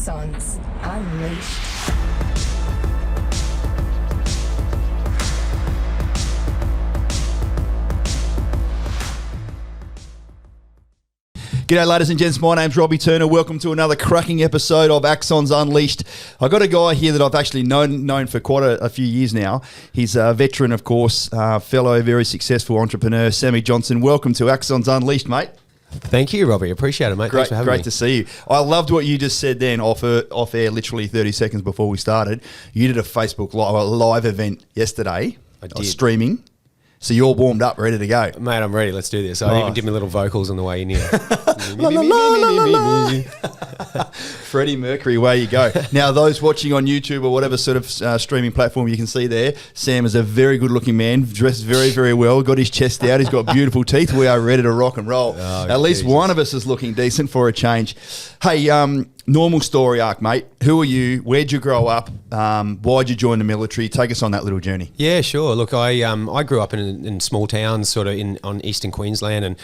Axons Unleashed. G'day ladies and gents, my name's Robbie Turner. Welcome to another cracking episode of Axons Unleashed. I've got a guy here that I've actually known for quite a few years now. He's a veteran, of course, fellow, very successful entrepreneur, Sammy Johnson. Welcome to Axons Unleashed, mate. Thank you, Robbie. Appreciate it, mate. Thanks for having me. Great to see you. I loved what you just said then off air, literally 30 seconds before we started. You did a Facebook live event yesterday. I did. Streaming. So you're warmed up, ready to go. Mate, I'm ready. Let's do this. I even did my little vocals on the way in here. Freddie Mercury, away you go. Now, those watching on YouTube or whatever sort of streaming platform you can see there, Sam is a very good-looking man, dressed very, very well, got his chest out, he's got beautiful teeth. We are ready to rock and roll. At least one of us is looking decent for a change. Hey, normal story arc, mate. Who are you? Where'd you grow up? Why'd you join the military? Take us on that little journey. Yeah, sure. Look, I grew up in small towns, sort of on eastern Queensland, and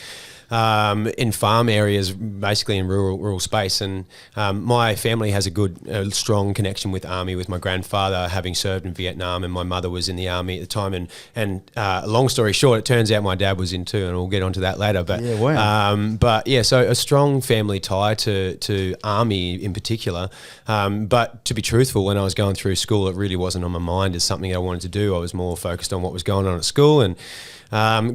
in farm areas, basically in rural space. And my family has a good, strong connection with Army, with my grandfather having served in Vietnam, and my mother was in the Army at the time. And long story short, it turns out my dad was in too, and we'll get onto that later. But yeah, wow. So a strong family tie to Army in particular. But to be truthful, when I was going through school, it really wasn't on my mind as something I wanted to do. I was more focused on what was going on at school, and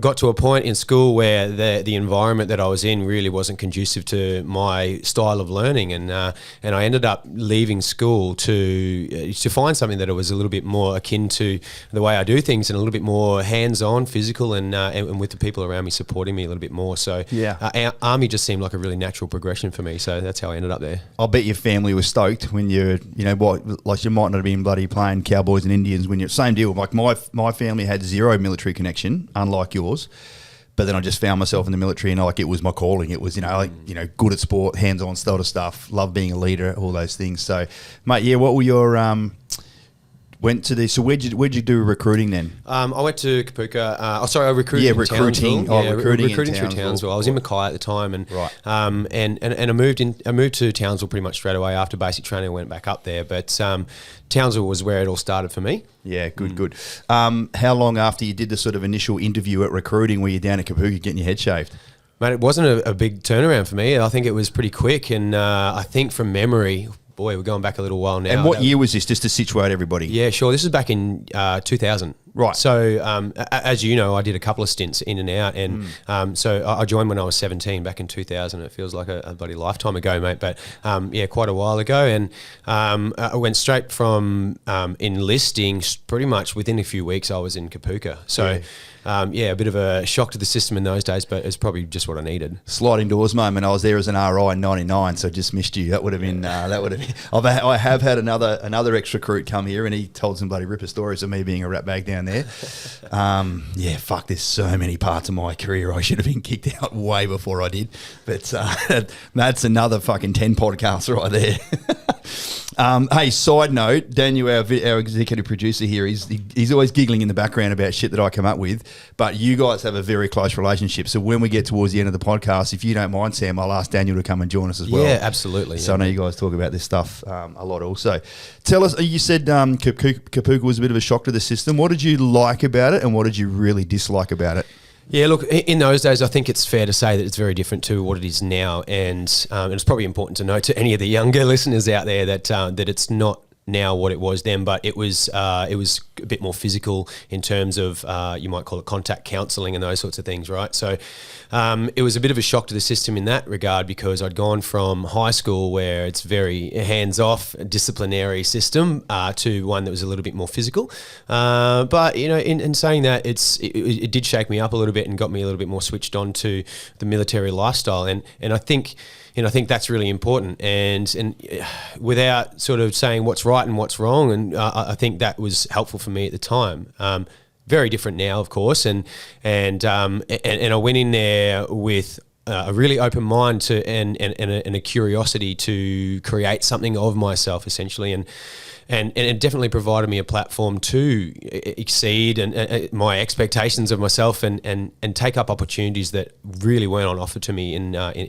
got to a point in school where the environment that I was in really wasn't conducive to my style of learning, and I ended up leaving school to find something that was a little bit more akin to the way I do things, and a little bit more hands-on, physical, and with the people around me supporting me a little bit more. So Army just seemed like a really natural progression for me. So that's how I ended up there. I'll bet your family was stoked when you might not have been bloody playing Cowboys and Indians when you're same deal. Like my family had zero military connection, unlike yours, but then I just found myself in the military, and it was my calling. It was good at sport, hands-on sort of stuff, love being a leader, all those things. So, mate, what were your went to the? So where'd you do recruiting then? I went to Kapuka. I recruited. Yeah, recruiting. Recruiting through Townsville. I was in Mackay at the time, and and I moved to Townsville pretty much straight away after basic training. I went back up there, but Townsville was where it all started for me. Yeah, good. How long after you did the sort of initial interview at recruiting were you down at Kapuka getting your head shaved? Mate, it wasn't a big turnaround for me. I think it was pretty quick, and I think from memory. Boy, we're going back a little while now. And what year was this, just to situate everybody? Yeah, sure. This is back in 2000. Right. So, as you know, I did a couple of stints in and out. And so I joined when I was 17 back in 2000. It feels like a bloody lifetime ago, mate. But, quite a while ago. And I went straight from enlisting pretty much within a few weeks. I was in Kapuka. So, a bit of a shock to the system in those days, but it's probably just what I needed. Sliding doors moment. I was there as an RI in '99, so just missed you. That would have been. I have had another ex-recruit come here, and he told some bloody ripper stories of me being a rat bag down there. There's so many parts of my career I should have been kicked out way before I did. But that's another fucking 10 podcasts right there. Hey, side note, Daniel, our executive producer here, he's always giggling in the background about shit that I come up with, but you guys have a very close relationship. So when we get towards the end of the podcast, if you don't mind, Sam, I'll ask Daniel to come and join us as well. Yeah, absolutely. So I know you guys talk about this stuff a lot also. Tell us, you said Kapuka was a bit of a shock to the system. What did you like about it, and what did you really dislike about it? Yeah, look, in those days, I think it's fair to say that it's very different to what it is now, and it's probably important to note to any of the younger listeners out there that it's not now what it was then, but it was a bit more physical in terms of you might call it contact counselling and those sorts of things, right? So it was a bit of a shock to the system in that regard, because I'd gone from high school where it's very hands-off, disciplinary system to one that was a little bit more physical. But in saying that, it did shake me up a little bit and got me a little bit more switched on to the military lifestyle, and I think. I think that's really important, and without sort of saying what's right and what's wrong, and I think that was helpful for me at the time. Very different now, of course, and I went in there with a really open mind to and a curiosity to create something of myself, essentially, and it definitely provided me a platform to exceed and my expectations of myself and take up opportunities that really weren't on offer to me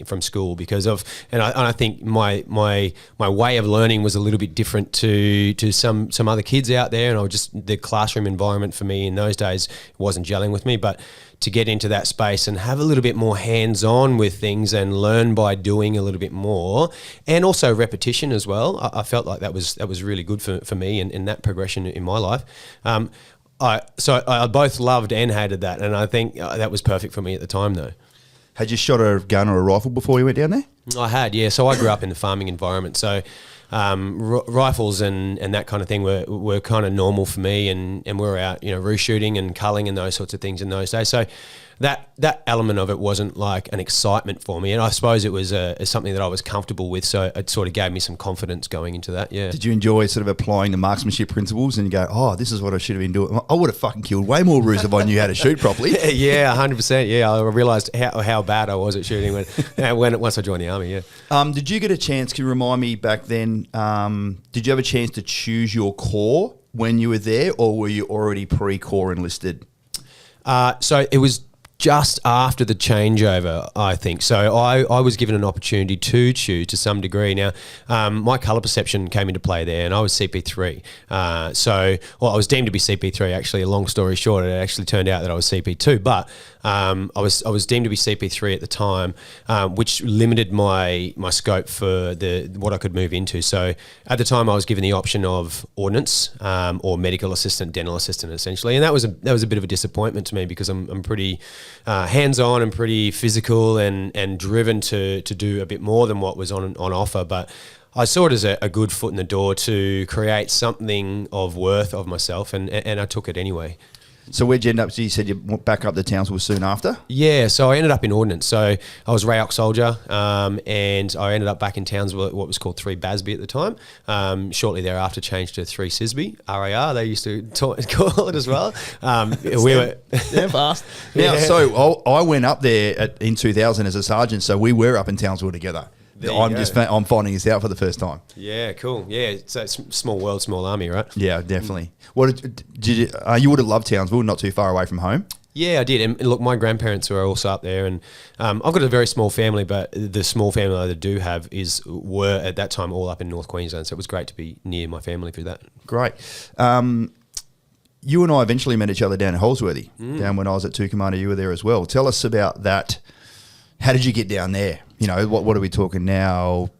from school because of and I think my way of learning was a little bit different to some other kids out there, and the classroom environment for me in those days wasn't gelling with me, but to get into that space and have a little bit more hands-on with things and learn by doing a little bit more, and also repetition as well. I felt like that was really good for me and in that progression in my life. I both loved and hated that, and I think that was perfect for me at the time, though. Had you shot a gun or a rifle before you went down there? I had, yeah. So I grew up in the farming environment, so rifles and that kind of thing were kind of normal for me, and we were out, roost shooting and culling and those sorts of things in those days. So that element of it wasn't like an excitement for me, and I suppose it was something that I was comfortable with. So it sort of gave me some confidence going into that. Yeah. Did you enjoy sort of applying the marksmanship principles and you go, oh, this is what I should have been doing? I would have fucking killed way more roos if I knew how to shoot properly. Yeah, 100%. Yeah, I realised how bad I was at shooting once I joined the army. Yeah. Did you get a chance? Can you remind me back then? Did you have a chance to choose your corps when you were there, or were you already pre-corps enlisted? So it was just after the changeover, I think. So I was given an opportunity to choose to some degree. Now, my colour perception came into play there, and I was CP3. I was deemed to be CP3, actually. A long story short, it actually turned out that I was CP2, but I was deemed to be CP3 at the time, which limited my scope for what I could move into. So at the time, I was given the option of ordnance or medical assistant, dental assistant, essentially, and that was a bit of a disappointment to me because I'm pretty hands-on and pretty physical and driven to do a bit more than what was on offer. But I saw it as a good foot in the door to create something of worth of myself, and I took it anyway. So where'd you end up? So you said you went back up to Townsville soon after? Yeah, so I ended up in Ordnance. So I was RAOC soldier, and I ended up back in Townsville at what was called 3 Basby at the time. Shortly thereafter changed to 3 Sisby, RAR, they used to call it as well. We were fast. Now, so I went up there in 2000 as a sergeant, so we were up in Townsville together. I'm finding this out for the first time. Yeah, cool. Yeah, so it's small world, small army, right? Yeah, definitely. What did you would have loved Townsville, not too far away from home? Yeah, I did. And look, my grandparents were also up there, and I've got a very small family, but the small family I do have were at that time all up in North Queensland, so it was great to be near my family through that. Great. You and I eventually met each other down in Holsworthy, down when I was at 2 Commander. You were there as well. Tell us about that. How did you get down there? What are we talking now?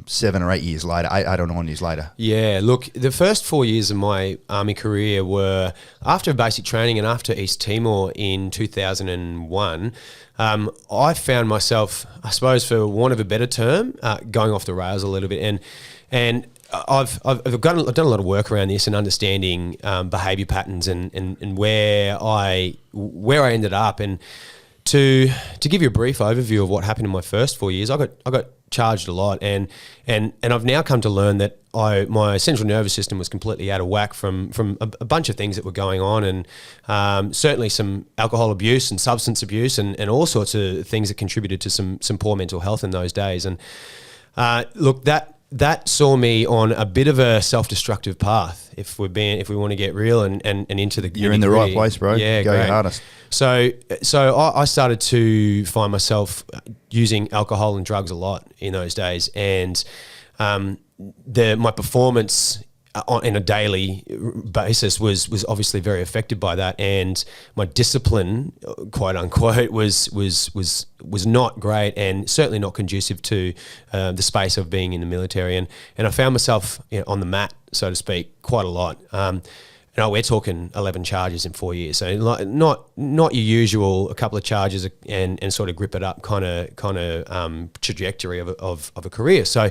7 or 8 years later, 8 or 9 years later. Yeah, look, the first 4 years of my army career were after basic training and after East Timor in 2001. I found myself, I suppose, for want of a better term, going off the rails a little bit, and I've done a lot of work around this and understanding behaviour patterns and where I ended up. And to give you a brief overview of what happened in my first 4 years, I got charged a lot, and I've now come to learn that my central nervous system was completely out of whack from a bunch of things that were going on, and certainly some alcohol abuse and substance abuse and all sorts of things that contributed to some poor mental health in those days. And look, that saw me on a bit of a self-destructive path. If we want to get real and into the you're in the right place, bro. Yeah, go your hardest. So I started to find myself using alcohol and drugs a lot in those days, and my performance on a daily basis was obviously very affected by that, and my discipline, quote unquote, was not great, and certainly not conducive to the space of being in the military, and I found myself on the mat, so to speak, quite a lot. We're talking 11 charges in 4 years, so not your usual a couple of charges and sort of grip it up kind of trajectory of a career. So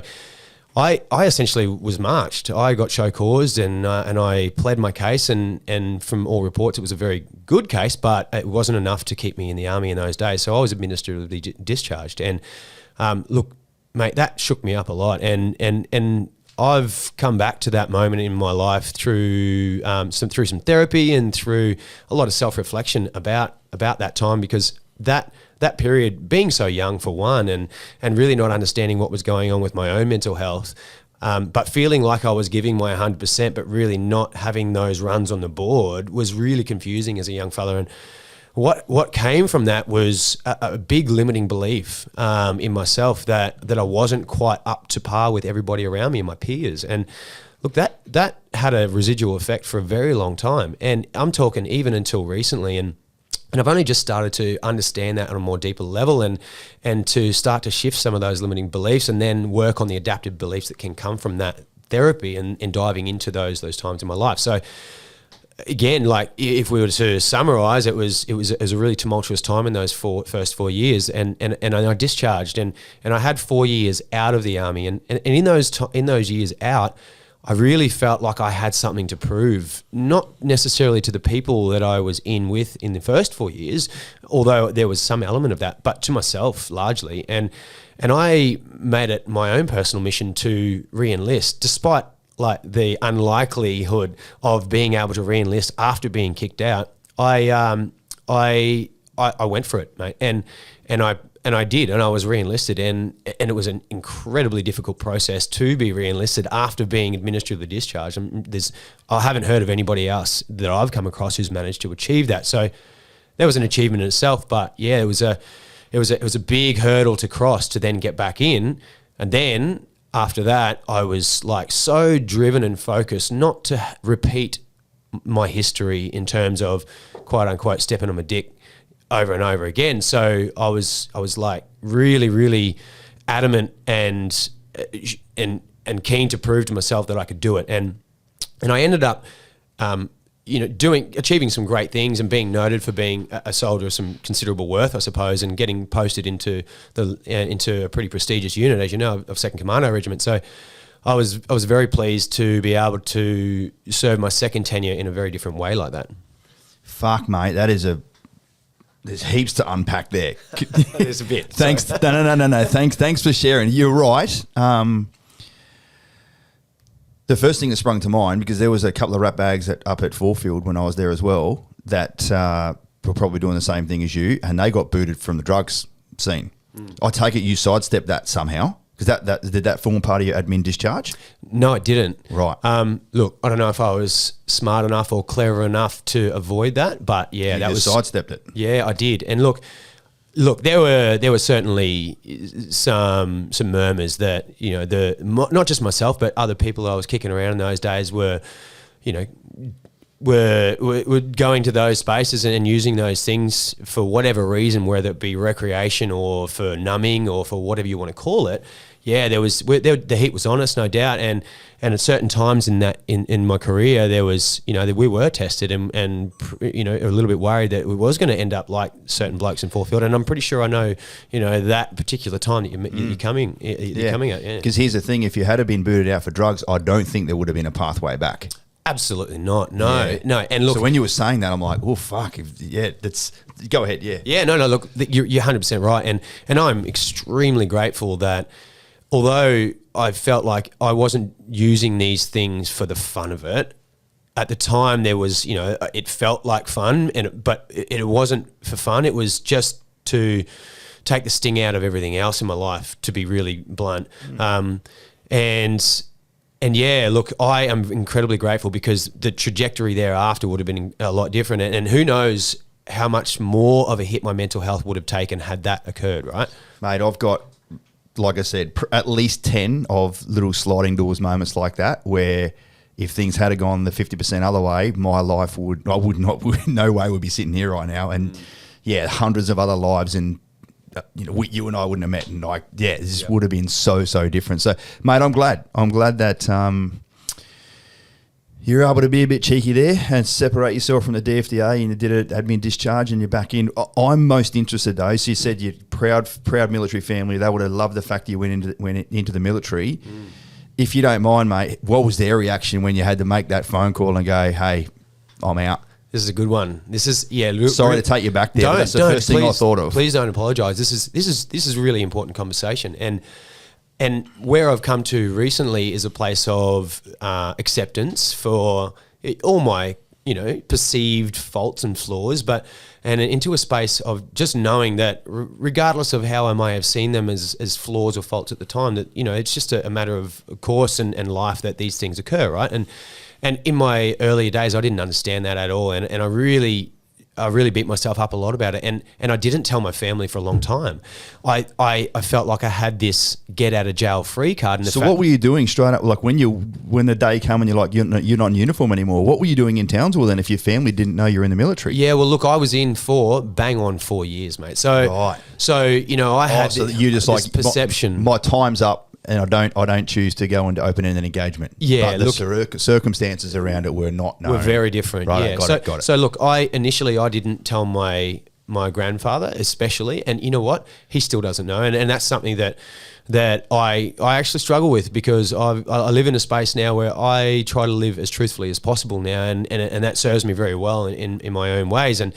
I essentially was marched. I got show caused and I pled my case, and from all reports it was a very good case, but it wasn't enough to keep me in the army in those days. So I was administratively discharged, and look, mate, that shook me up a lot, and I've come back to that moment in my life through some therapy and through a lot of self-reflection about that time, because that period, being so young for one, and really not understanding what was going on with my own mental health, but feeling like I was giving my 100%, but really not having those runs on the board was really confusing as a young fella. And what came from that was a big limiting belief in myself that I wasn't quite up to par with everybody around me and my peers. And look, that had a residual effect for a very long time. And I'm talking even until recently. And I've only just started to understand that on a more deeper level and to start to shift some of those limiting beliefs and then work on the adaptive beliefs that can come from that therapy and diving into those times in my life. So again, like if we were to summarize, it was a really tumultuous time in those first 4 years, and I discharged and I had 4 years out of the army, and in those years out, I really felt like I had something to prove, not necessarily to the people that I was in the first 4 years, although there was some element of that, but to myself largely. And I made it my own personal mission to re-enlist, despite like the unlikelihood of being able to re-enlist after being kicked out. I went for it, mate, and I did, and I was re-enlisted, and it was an incredibly difficult process to be re-enlisted after being administered the discharge. And I haven't heard of anybody else that I've come across who's managed to achieve that. So that was an achievement in itself. But yeah, it was a big hurdle to cross to then get back in, and then after that, I was like so driven and focused not to repeat my history in terms of quote unquote stepping on my dick over and over again. So I was like really, really adamant and keen to prove to myself that I could do it. And I ended up, achieving some great things and being noted for being a soldier of some considerable worth, I suppose, and getting posted into a pretty prestigious unit, as you know, of 2nd Commando Regiment. So I was very pleased to be able to serve my second tenure in a very different way like that. Fuck, mate, there's heaps to unpack there. There's a bit. Thanks. No. Thanks for sharing. You're right. The first thing that sprung to mind, because there was a couple of rat bags up at Fourfield when I was there as well that were probably doing the same thing as you, and they got booted from the drugs scene. I take it you sidestepped that somehow, because did that form part of your admin discharge? No, it didn't. Right. Look, I don't know if I was smart enough or clever enough to avoid that, but yeah, you just sidestepped it. Yeah, I did. And look, there were certainly some murmurs that not just myself, but other people I was kicking around in those days were going to those spaces and using those things for whatever reason, whether it be recreation or for numbing or for whatever you want to call it. Yeah, the heat was on us, no doubt, and at certain times in my career, there was that we were tested and a little bit worried that we was going to end up like certain blokes in Fourfield, and I'm pretty sure I know that particular time that you're coming at. Yeah, because here's the thing: if you had been booted out for drugs, I don't think there would have been a pathway back. Absolutely not. No. And look, so when you were saying that, I'm like, oh fuck, go ahead. Yeah. No. Look, you're 100% right, and I'm extremely grateful that, although I felt like I wasn't using these things for the fun of it, at the time there was, it felt like fun, but it wasn't for fun. It was just to take the sting out of everything else in my life, to be really blunt. And yeah, look, I am incredibly grateful, because the trajectory thereafter would have been a lot different. And who knows how much more of a hit my mental health would have taken had that occurred, right? Mate, I've got, like I said, at least 10 of little sliding doors moments like that, where if things had gone the 50% other way, my life no way would be sitting here right now. And hundreds of other lives, and you and I wouldn't have met, and this would have been so different. So, mate, I'm glad that you're able to be a bit cheeky there and separate yourself from the DFDA, and you did an admin discharge and you're back in. I'm most interested though. So you said you're proud military family. They would have loved the fact that you went into the military. If you don't mind, mate, what was their reaction when you had to make that phone call and go, "Hey, I'm out"? This is a good one. Sorry to take you back there, but that's the first thing I thought of. Please don't apologise. This is a really important conversation, and where I've come to recently is a place of acceptance for all my perceived faults and flaws, and into a space of just knowing that regardless of how I may have seen them as flaws or faults at the time, that, it's just a matter of course and life that these things occur, right? And in my earlier days, I didn't understand that at all. And I really beat myself up a lot about it. And I didn't tell my family for a long time. I felt like I had this get out of jail free card. And so what were you doing straight up? Like when the day came and you're not in uniform anymore, what were you doing in Townsville then if your family didn't know you were in the military? Yeah, well, look, I was in for bang on 4 years, mate. So, right. I had you just this perception. My time's up. And I don't choose to go into open-ended engagement. Yeah, but the circumstances around it were not known. Were very different. Right, yeah, got it. So look, I didn't tell my grandfather, especially, and you know what? He still doesn't know, and that's something that I actually struggle with, because I live in a space now where I try to live as truthfully as possible now, and that serves me very well in my own ways, and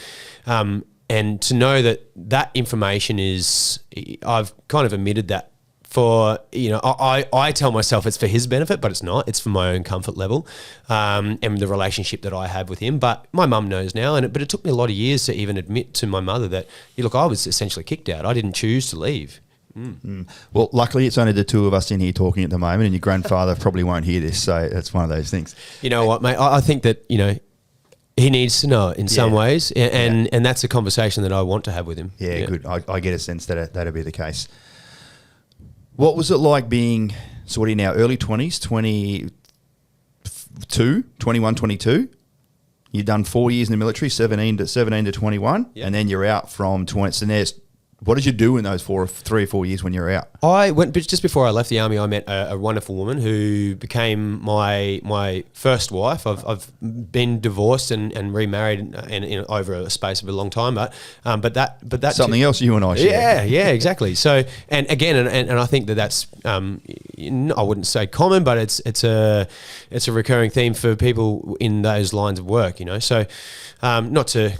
to know that information is, I've kind of omitted that. For, I tell myself it's for his benefit, but it's not. It's for my own comfort level and the relationship that I have with him. But my mum knows now, but it took me a lot of years to even admit to my mother that, look, I was essentially kicked out. I didn't choose to leave. Well, luckily it's only the two of us in here talking at the moment, and your grandfather probably won't hear this, so it's one of those things. You know what, mate? I think that, he needs to know it in some ways, and that's a conversation that I want to have with him. Yeah. Good. I get a sense that that'll be the case. What was it like being, so what are you now, early 20s, 21, 22? You've done 4 years in the military, 17 to 21, and then you're out from 20. So there's, what did you do in those 3 or 4 years when you were out? I went, but just before I left the army, I met a wonderful woman who became my first wife. I've been divorced and remarried in over a space of a long time, but that's something else you and I share. Yeah, exactly. So and again, and I think that's I wouldn't say common, but it's a recurring theme for people in those lines of work. So not to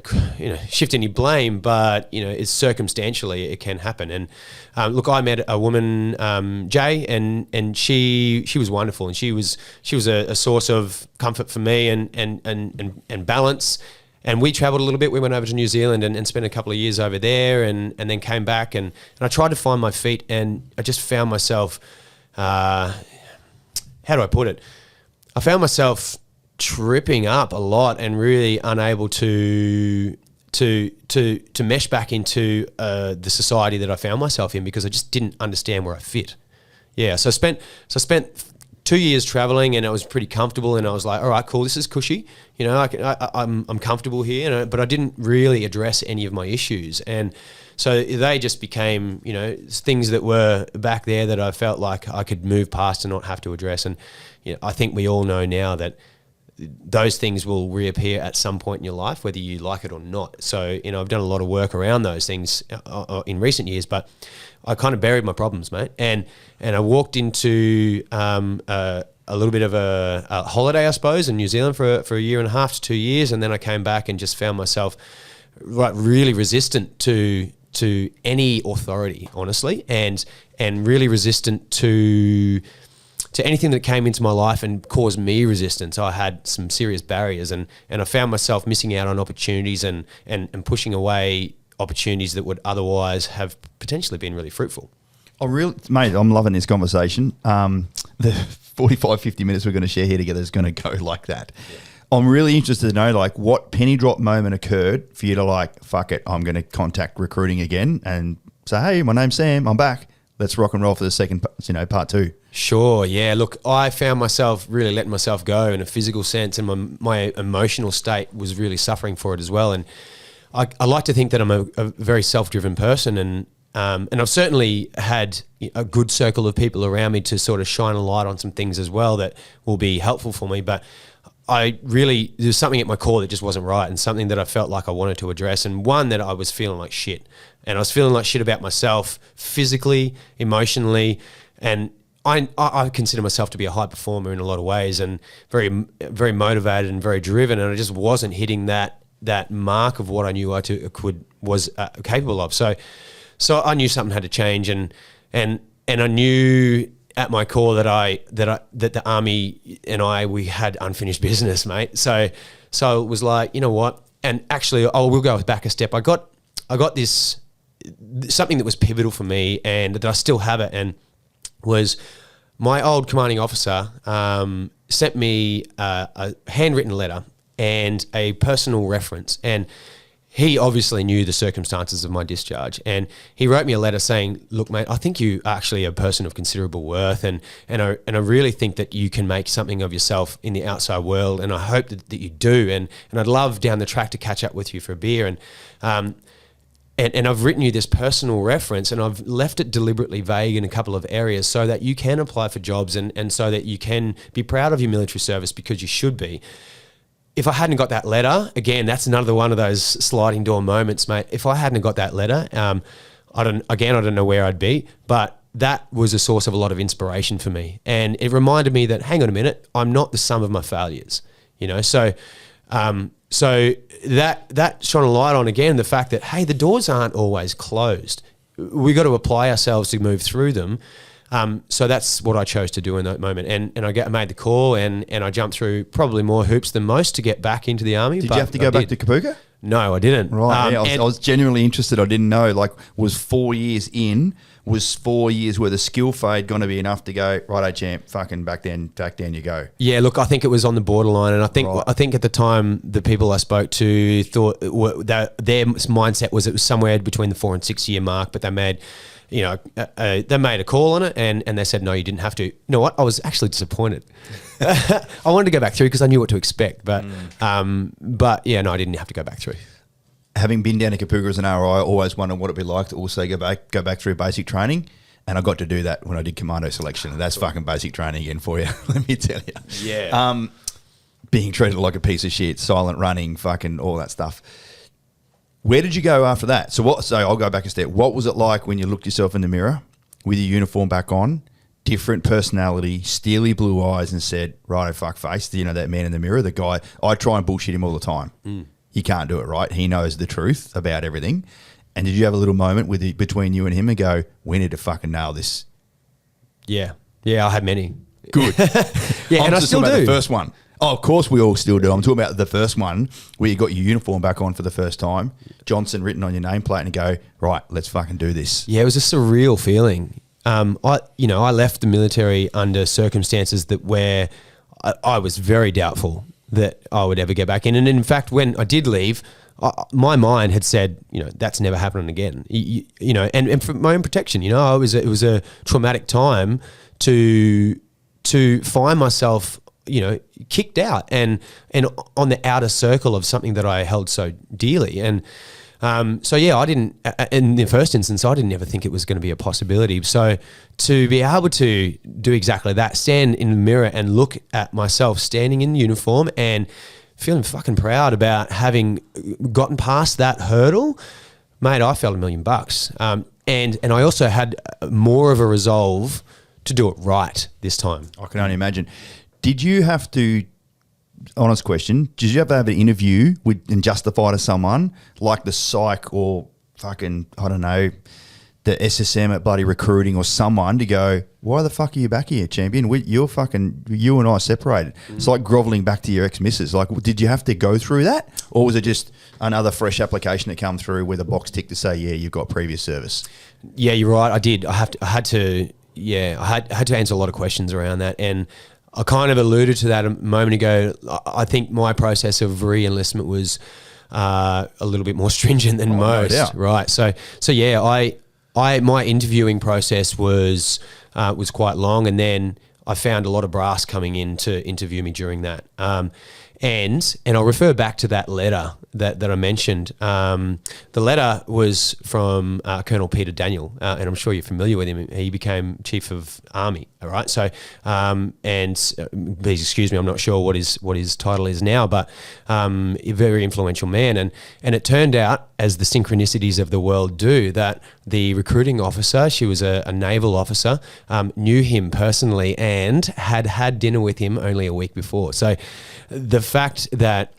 shift any blame, but it's circumstantially it can happen. And look, I met a woman, Jay, and she was wonderful, and she was a source of comfort for me and balance. And we travelled a little bit. We went over to New Zealand and spent a couple of years over there, and then came back and I tried to find my feet, and I just found myself, how do I put it? I found myself tripping up a lot and really unable to mesh back into the society that I found myself in, because I just didn't understand where I fit. Yeah, so I spent 2 years traveling, and I was pretty comfortable, and I was like, all right, cool, this is cushy. I'm comfortable here, but I didn't really address any of my issues, and so they just became things that were back there that I felt like I could move past and not have to address. And I think we all know now that those things will reappear at some point in your life, whether you like it or not. So, I've done a lot of work around those things in recent years, but I kind of buried my problems, mate. And I walked into a little bit of a holiday, I suppose, in New Zealand for a year and a half to 2 years. And then I came back and just found myself really resistant to any authority, honestly, and really resistant to anything that came into my life and caused me resistance. I had some serious barriers, and I found myself missing out on opportunities and pushing away opportunities that would otherwise have potentially been really fruitful. Mate, I'm loving this conversation. The 45, 50 minutes we're going to share here together is going to go like that. Yeah. I'm really interested to know, what penny drop moment occurred for you to fuck it, I'm going to contact recruiting again and say, hey, my name's Sam, I'm back. Let's rock and roll for the second, part 2. Sure, yeah. Look, I found myself really letting myself go in a physical sense, and my emotional state was really suffering for it as well. And I like to think that I'm a very self-driven person, and I've certainly had a good circle of people around me to sort of shine a light on some things as well that will be helpful for me. But there's something at my core that just wasn't right, and something that I felt like I wanted to address, and one that I was feeling like shit. And I was feeling like shit about myself physically, emotionally, and I consider myself to be a high performer in a lot of ways, and very, very motivated and very driven, and I just wasn't hitting that mark of what I knew was capable of. So I knew something had to change, and I knew at my core that the army and we had unfinished business, mate. So So it was like, you know what? And actually, we'll go back a step. I got this, something that was pivotal for me and that I still have it, and was my old commanding officer sent me a handwritten letter and a personal reference. And he obviously knew the circumstances of my discharge, and he wrote me a letter saying, look, mate, I think you are actually a person of considerable worth, and I really think that you can make something of yourself in the outside world, and I hope that you do, and I'd love down the track to catch up with you for a beer. And I've written you this personal reference, and I've left it deliberately vague in a couple of areas so that you can apply for jobs and so that you can be proud of your military service, because you should be. If I hadn't got that letter, again, that's another one of those sliding door moments, mate. If I hadn't got that letter, I don't know where I'd be, but that was a source of a lot of inspiration for me. And it reminded me that, hang on a minute, I'm not the sum of my failures, you know? So that shone a light on, again, the fact that, hey, the doors aren't always closed. We got to apply ourselves to move through them. So that's what I chose to do in that moment. And I made the call, and I jumped through probably more hoops than most to get back into the Army. Did you have to go back to Kapuka? No, I didn't. Right. I was genuinely interested. I didn't know, like, was 4 years in, was 4 years worth of skill fade going to be enough to go, righto, champ, fucking back down you go? Yeah, look, I think it was on the borderline, and I think at the time the people I spoke to thought that their mindset was it was somewhere between the 4 and 6 year mark, but they made, they made a call on it, and they said, no, you didn't have to. You know what? I was actually disappointed. I wanted to go back through because I knew what to expect, but yeah, no, I didn't have to go back through. Having been down to Kapuka as an RI, I always wondered what it'd be like to also go back through basic training, and I got to do that when I did commando selection, and that's fucking basic training again for you. Let me tell you. Yeah. Being treated like a piece of shit, silent running, fucking all that stuff. Where did you go after that? So I'll go back a step. What was it like when you looked yourself in the mirror with your uniform back on, different personality, steely blue eyes, and said, righto, fuck face, that man in the mirror, the guy, I try and bullshit him all the time. You can't do it, right? He knows the truth about everything. And did you have a little moment between you and him and go, we need to fucking nail this? Yeah. Yeah, I had many. Good. Yeah, and I still do. The first one. Oh, of course we all still do. I'm talking about the first one where you got your uniform back on for the first time, Johnson written on your nameplate, and go, right, let's fucking do this. Yeah, it was a surreal feeling. I left the military under circumstances where I was very doubtful that I would ever get back in. And in fact, when I did leave, my mind had said, that's never happening again. And for my own protection, it was a traumatic time to find myself, kicked out and on the outer circle of something that I held so dearly. And so yeah, I didn't, in the first instance, I didn't ever think it was going to be a possibility. So to be able to do exactly that, stand in the mirror and look at myself standing in uniform and feeling fucking proud about having gotten past that hurdle, mate, I felt $1 million. And I also had more of a resolve to do it right this time. I can only imagine. Did you have to, honest question, did you ever have an interview and justify to someone like the psych or fucking, I don't know, the SSM at bloody recruiting or someone to go, why the fuck are you back here, champion? You and I separated. It's like groveling back to your ex-missus. Like, did you have to go through that? Or was it just another fresh application that come through with a box tick to say, yeah, you've got previous service? Yeah, you're right. I did. I had to answer a lot of questions around that. And I kind of alluded to that a moment ago. I think my process of re-enlistment was a little bit more stringent than most, no doubt. Right? So yeah, my interviewing process was quite long, and then I found a lot of brass coming in to interview me during that. And I'll refer back to that letter that I mentioned. The letter was from Colonel Peter Daniel, and I'm sure you're familiar with him. He became Chief of Army, all right? So, please excuse me, I'm not sure what his title is now, but a very influential man. And it turned out, as the synchronicities of the world do, that the recruiting officer, she was a naval officer, knew him personally and had dinner with him only a week before. So the fact that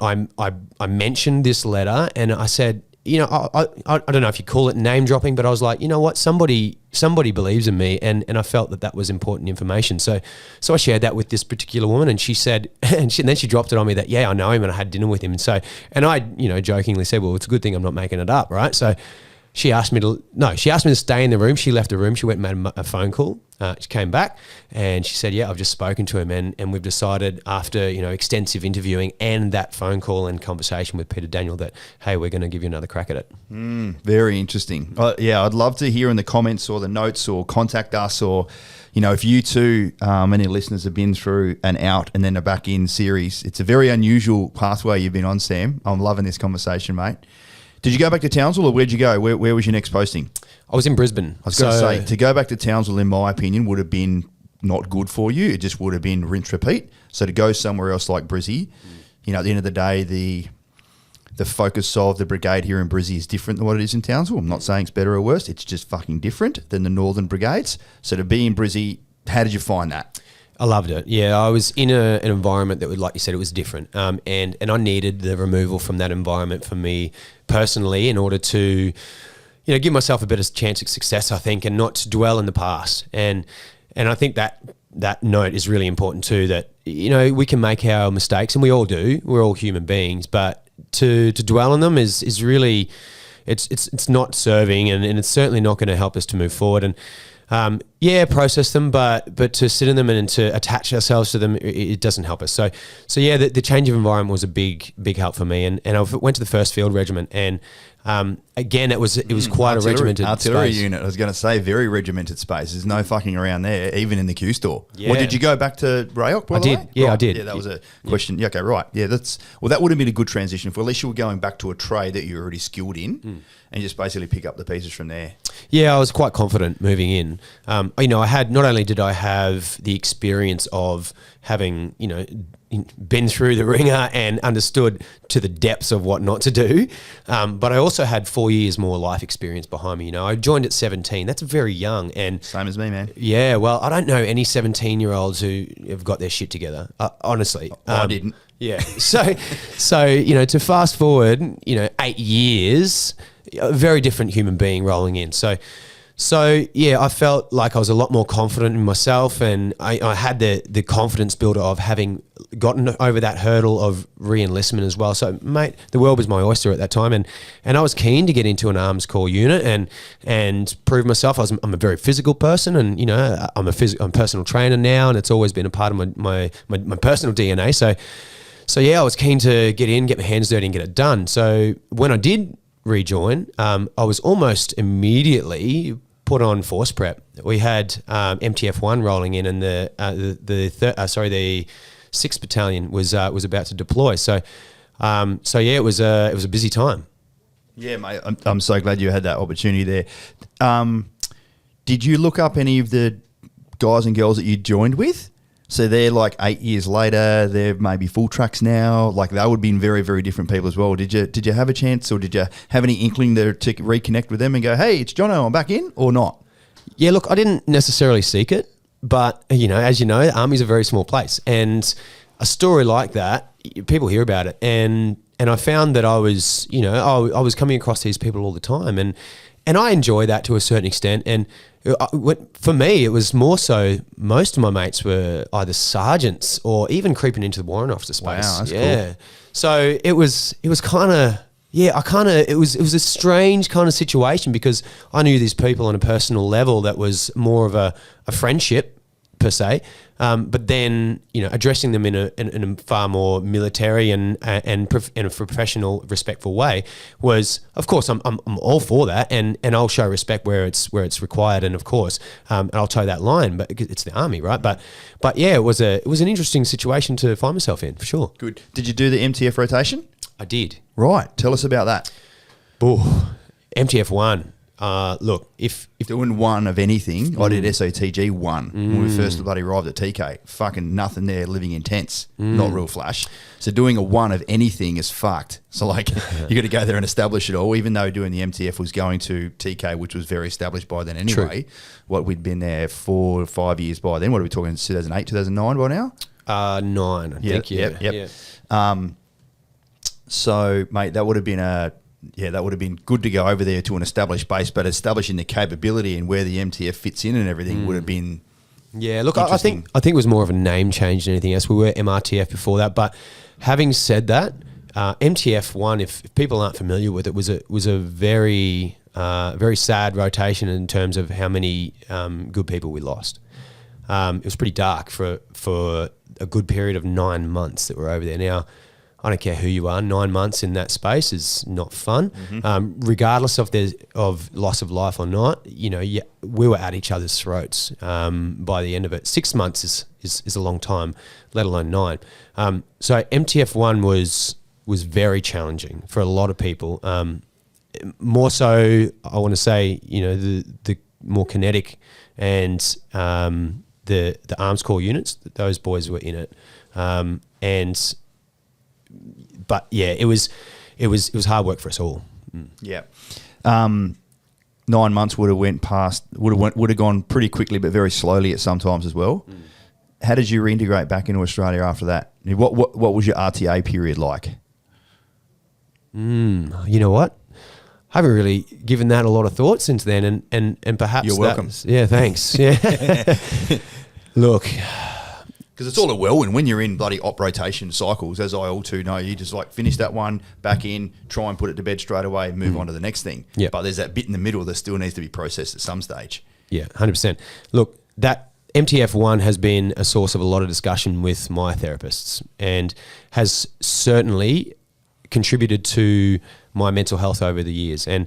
I mentioned this letter and I said, you know, I don't know if you call it name dropping, but I was like, you know what, somebody believes in me, and I felt that was important information. So I shared that with this particular woman, and she said, and then she dropped it on me that, yeah, I know him and I had dinner with him. And I, you know, jokingly said, well, it's a good thing I'm not making it up, right? So she asked me to stay in the room. She left the room. She went and made a phone call. She came back and she said, yeah, I've just spoken to him, and we've decided after, you know, extensive interviewing and that phone call and conversation with Peter Daniel that, hey, we're going to give you another crack at it. Very interesting. Yeah, I'd love to hear in the comments or the notes or contact us, or, you know, if you too, any listeners have been through an out and then a back in series. It's a very unusual pathway you've been on, Sam. I'm loving this conversation, mate. Did you go back to Townsville, or where'd you go? Where was your next posting? I was in Brisbane. I was going to say, to go back to Townsville, in my opinion, would have been not good for you. It just would have been rinse repeat. So to go somewhere else like Brizzy, you know, at the end of the day, the focus of the brigade here in Brizzy is different than what it is in Townsville. I'm not saying it's better or worse. It's just fucking different than the northern brigades. So to be in Brizzy, how did you find that? I loved it. Yeah, I was in an environment that, like you said, it was different. And I needed the removal from that environment for me personally in order to, you know, give myself a better chance of success, I think, and not to dwell in the past. And I think that note is really important too, that, you know, we can make our mistakes, and we all do. We're all human beings, but to dwell on them is really, it's not serving, and it's certainly not going to help us to move forward. And process them, but to sit in them and to attach ourselves to them, it doesn't help us. So yeah, the change of environment was a big help for me. And I went to the 1st Field Regiment, and again, it was quite a regimented artillery space. unit. I was going to say, very regimented space. There's no fucking around there, even in the Q store. Yeah. Well, did you go back to Rayoc? I did. Yeah, right. I did. Yeah, that was a question. Yeah, okay, right. Yeah, that would have been a good transition. For at least you were going back to a trade that you're already skilled in, and just basically pick up the pieces from there. Yeah, I was quite confident moving in. You know, not only did I have the experience of having, you know, been through the ringer and understood to the depths of what not to do, but I also had 4 years more life experience behind me. You know, I joined at 17. That's very young. And same as me, man. Yeah, well, I don't know any 17-year-olds who have got their shit together, honestly. I didn't. Yeah. So, you know, to fast forward, you know, 8 years, a very different human being rolling in. So yeah, I felt like I was a lot more confident in myself, and I had the confidence builder of having gotten over that hurdle of re-enlistment as well. So, mate, the world was my oyster at that time, and I was keen to get into an arms corps unit and prove myself. I'm a very physical person, and, you know, I'm a personal trainer now, and it's always been a part of my personal DNA. So yeah, I was keen to get in, get my hands dirty, and get it done. So when I did rejoin, I was almost immediately put on force prep. We had MTF-1 rolling in, and the 6th Battalion was about to deploy. So yeah, it was a busy time. Yeah, mate, I'm so glad you had that opportunity there. Did you look up any of the guys and girls that you joined with? So they're like 8 years later, they're maybe full tracks now. Like, they would have been very, very different people as well. Did you have a chance, or did you have any inkling to reconnect with them and go, hey, it's Jono, I'm back in, or not? Yeah, look, I didn't necessarily seek it, but, you know, as you know, the Army's a very small place, and a story like that, people hear about it, and I found that I was, you know, I was coming across these people all the time, and I enjoy that to a certain extent. And for me, it was more so most of my mates were either sergeants or even creeping into the warrant officer space. Wow, that's cool. So it was kind of, it was a strange kind of situation, because I knew these people on a personal level that was more of a friendship per se, but then, you know, addressing them in a far more military and in a professional, respectful way was, of course, I'm all for that, and I'll show respect where it's required, and of course, and I'll toe that line, but it's the Army, right? But yeah, it was an interesting situation to find myself in, for sure. Good. Did you do the MTF rotation? I did. Right. Tell us about that. MTF-1. Look, if doing one of anything, I did SOTG 1 when we first bloody arrived at TK. Fucking nothing there, living in tents, not real flash. So doing a 1 of anything is fucked. So, like, you got to go there and establish it all, even though doing the MTF was going to TK, which was very established by then anyway. True. What, we'd been there 4 or 5 years by then. What are we talking, 2008, 2009 by now? 9, I think, yeah. Yep. So, mate, that would have been a that would have been good to go over there to an established base, but establishing the capability and where the MTF fits in and everything would have been. Yeah, look, I think it was more of a name change than anything else. We were MRTF before that, but having said that, MTF1, if people aren't familiar with it, was a very very sad rotation in terms of how many good people we lost. It was pretty dark for a good period of 9 months that we're over there. Now, I don't care who you are, 9 months in that space is not fun. Regardless of loss of life or not, we were at each other's throats by the end of it. 6 months is a long time, let alone 9. So MTF1 was very challenging for a lot of people. More so, I want to say, the more kinetic and the arms corps units, those boys were in it. But yeah, it was hard work for us all. Yeah. 9 months would have gone pretty quickly, but very slowly at some times as well. How did you reintegrate back into Australia after that? What was your RTA period like? You know what? I haven't really given that a lot of thought since then, and perhaps you're welcome. Yeah, thanks. Yeah, look, because it's all a whirlwind when you're in bloody op rotation cycles, as I all too know. You just finish that one, back in, try and put it to bed straight away, move on to the next thing. Yeah. But there's that bit in the middle that still needs to be processed at some stage. Yeah, 100%. Look, that MTF1 has been a source of a lot of discussion with my therapists and has certainly contributed to my mental health over the years. And,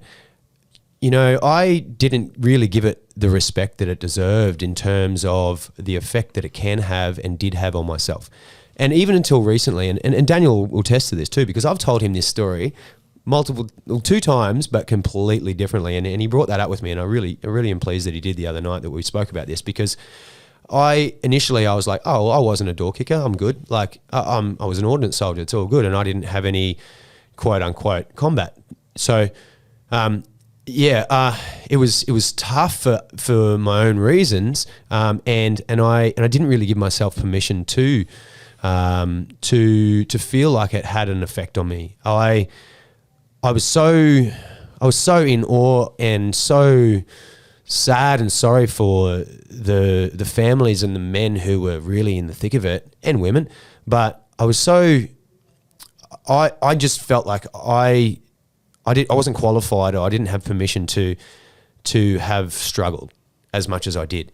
I didn't really give it the respect that it deserved in terms of the effect that it can have and did have on myself. And even until recently, and Daniel will attest to this too, because I've told him this story 2 times, but completely differently. And he brought that up with me, and I really am pleased that he did the other night that we spoke about this, because initially I was like, oh, well, I wasn't a door kicker, I'm good. Like I was an ordnance soldier, it's all good. And I didn't have any quote unquote combat. So, it was tough for my own reasons, and I didn't really give myself permission to feel like it had an effect on me. I was so in awe and so sad and sorry for the families and the men who were really in the thick of it, and women. But I was I just felt like I wasn't qualified, or I didn't have permission to have struggled as much as I did.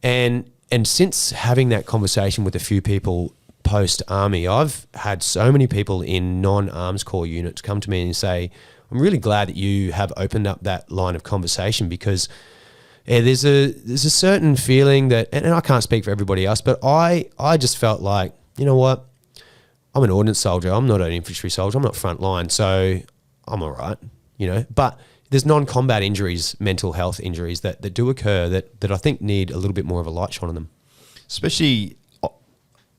And since having that conversation with a few people post-army, I've had so many people in non-arms corps units come to me and say, I'm really glad that you have opened up that line of conversation, because there's a certain feeling that, and I can't speak for everybody else, but I just felt like, you know what, I'm an ordnance soldier, I'm not an infantry soldier, I'm not front line, so I'm all right, But there's non-combat injuries, mental health injuries that do occur that I think need a little bit more of a light shone on them. Especially,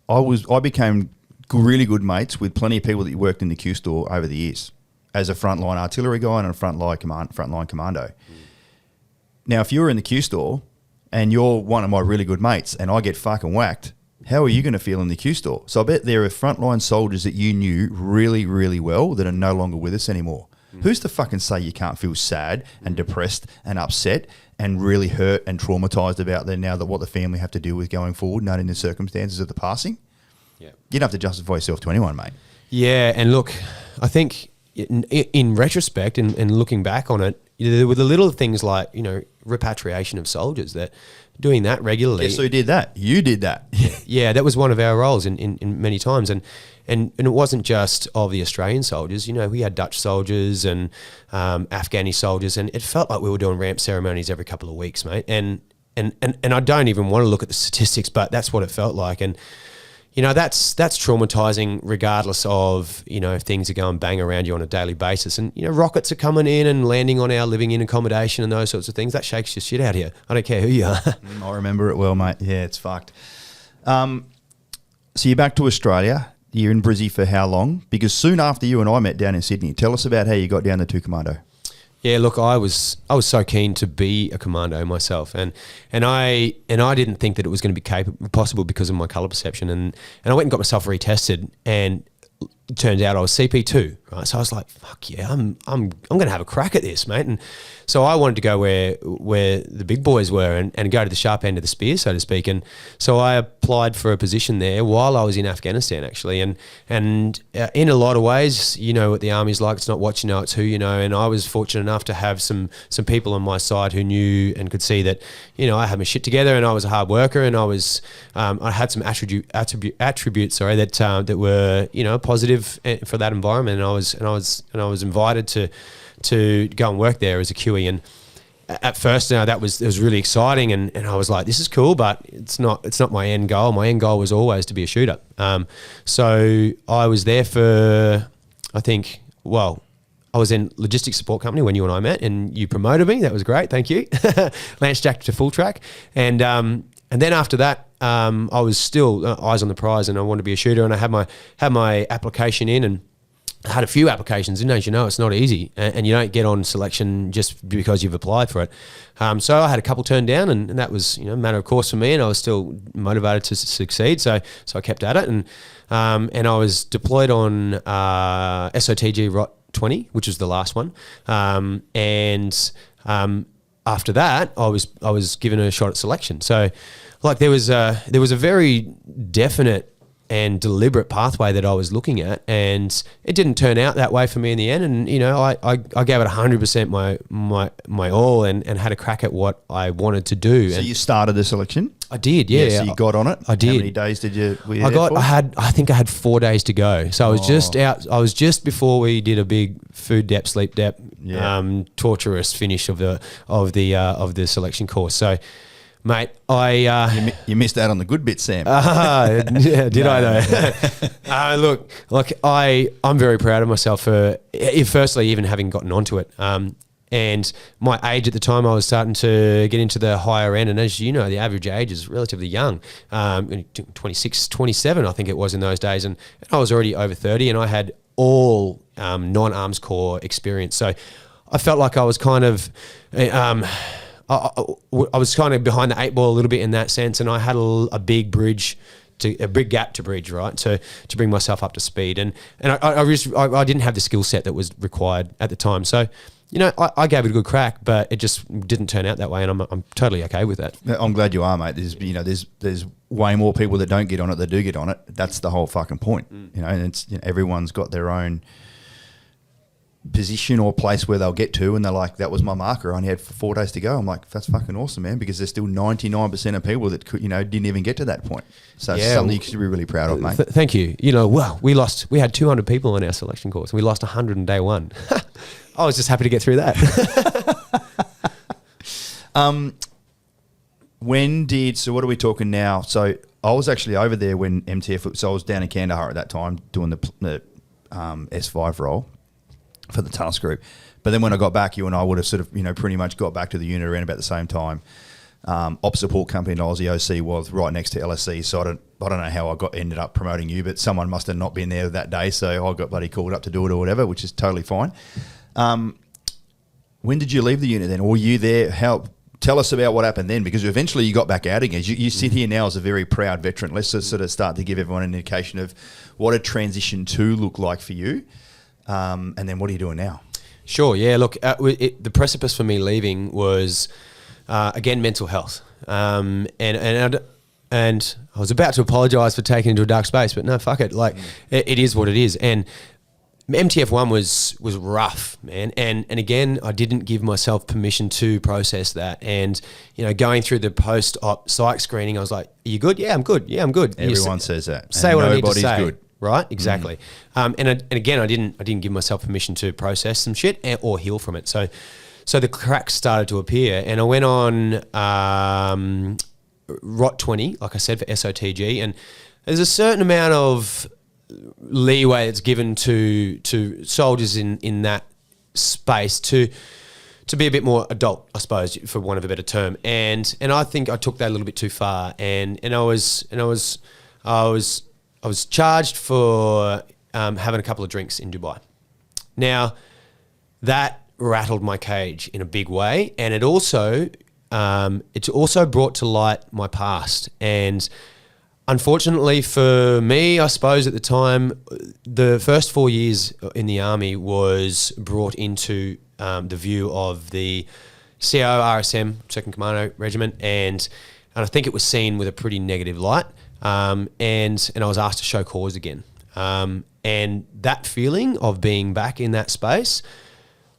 I became really good mates with plenty of people that worked in the Q store over the years as a frontline artillery guy and a frontline commando. Now, if you're in the Q store and you're one of my really good mates and I get fucking whacked, how are you going to feel in the Q store? So I bet there are frontline soldiers that you knew really, really well that are no longer with us anymore. Who's to fucking say you can't feel sad and depressed and upset and really hurt and traumatized about what the family have to deal with going forward, noting the circumstances of the passing? Yeah. You don't have to justify yourself to anyone, mate. Yeah, and look, I think in retrospect and looking back on it, there were the little things like, repatriation of soldiers, that doing that regularly. Guess who did that? You did that. Yeah, that was one of our roles in many times. And it wasn't just of the Australian soldiers. We had Dutch soldiers and Afghani soldiers, and it felt like we were doing ramp ceremonies every couple of weeks, mate. And I don't even want to look at the statistics, but that's what it felt like. And that's traumatizing, regardless of, if things are going bang around you on a daily basis. And, rockets are coming in and landing on our living in accommodation and those sorts of things. That shakes your shit out here. I don't care who you are. I remember it well, mate. Yeah, it's fucked. So you're back to Australia. You're in Brizzy for how long? Because soon after you and I met down in Sydney. Tell us about how you got down to 2 Commando. Yeah, look, I was so keen to be a commando myself, and I didn't think that it was going to be possible because of my colour perception, and I went and got myself retested, and it turns out I was CP2, right? So I was like, fuck yeah, I'm going to have a crack at this, mate. And so I wanted to go where the big boys were and go to the sharp end of the spear, so to speak. And so I applied for a position there while I was in Afghanistan, actually. And in a lot of ways, you know what the Army's like. It's not what you know, it's who you know. And I was fortunate enough to have some people on my side who knew and could see that, you know, I had my shit together and I was a hard worker, and I was I had some attributes, that were, you know, positive for that environment. And I was invited to go and work there as a QE. And at first, it was really exciting, and I was like, this is cool, but it's not my end goal. My end goal was always to be a shooter. So I was there for, I was in logistics support company when you and I met, and you promoted me. That was great, thank you. Lance Jack to full track, and then after that, I was still eyes on the prize, and I wanted to be a shooter. And I had my application in, and I had a few applications, and as you know, it's not easy, and you don't get on selection just because you've applied for it. So I had a couple turned down, and that was, you know, a matter of course for me, and I was still motivated to succeed. So I kept at it, and I was deployed on SOTG ROT 20, which was the last one, after that, I was given a shot at selection. So, like, there was a very definite and deliberate pathway that I was looking at, and it didn't turn out that way for me in the end. And, you know, I gave it 100% my all, and had a crack at what I wanted to do. So and you started the selection? I did, yeah. So you got on it? I did. How many days were you there for? I think I had 4 days to go. So I was just out. I was just before we did a big food dep, sleep dep, torturous finish of the selection course. So, mate, you missed out on the good bit, Sam. Yeah, did I though? Look, like I'm very proud of myself for, firstly, even having gotten onto it. And my age at the time, I was starting to get into the higher end. And as you know, the average age is relatively young, 26, 27, I think it was in those days. And I was already over 30, and I had all non-arms corps experience. So I felt like I was kind of... I was kind of behind the eight ball a little bit in that sense, and I had a big gap to bridge, right, to bring myself up to speed, and I didn't have the skill set that was required at the time. So, you know, I gave it a good crack, but it just didn't turn out that way, and I'm totally okay with that. I'm glad you are, mate. There's way more people that don't get on it that do get on it. That's the whole fucking point, you know. And it's, you know, everyone's got their own position or place where they'll get to, and they're like, that was my marker, I only had 4 days to go. I'm like, that's fucking awesome, man, because there's still 99% of people that could, you know, didn't even get to that point. So it's something you should be really proud of, mate. Thank you. You know, well, we had 200 people on our selection course, and we lost 100 on day one. I was just happy to get through that. So what are we talking now? So I was actually over there when MTF, so I was down in Kandahar at that time doing the S5 role for the task group. But then when I got back, you and I would have sort of, you know, pretty much got back to the unit around about the same time. Op support company in Aussie OC was right next to LSC, so I don't know how I ended up promoting you, but someone must have not been there that day, so I got bloody called up to do it or whatever, which is totally fine. When did you leave the unit then? Or were you there? Tell us about what happened then, because eventually you got back out again. You sit here now as a very proud veteran. Let's just sort of start to give everyone an indication of what a transition to look like for you. And then what are you doing now? Sure, yeah. Look, the precipice for me leaving was, again, mental health. And I was about to apologise for taking into a dark space, but no, fuck it. Like, it is what it is. And MTF1 was rough, man. And again, I didn't give myself permission to process that. And, you know, going through the post-op psych screening, I was like, are you good? Yeah, I'm good. Yeah, I'm good. Everyone says that. Say what I need to say. Nobody's good. Right, exactly. And again, I didn't give myself permission to process some shit or heal from it. So the cracks started to appear, and I went on ROT 20, like I said, for SOTG, and there's a certain amount of leeway that's given to soldiers in that space to be a bit more adult, I suppose, for want of a better term. And I think I took that a little bit too far, and I was charged for having a couple of drinks in Dubai. Now, that rattled my cage in a big way, and it's also brought to light my past. And Unfortunately for me, I suppose at the time, the first 4 years in the Army was brought into the view of the CO RSM, 2nd Commando Regiment, and I think it was seen with a pretty negative light, and I was asked to show cause again. And that feeling of being back in that space,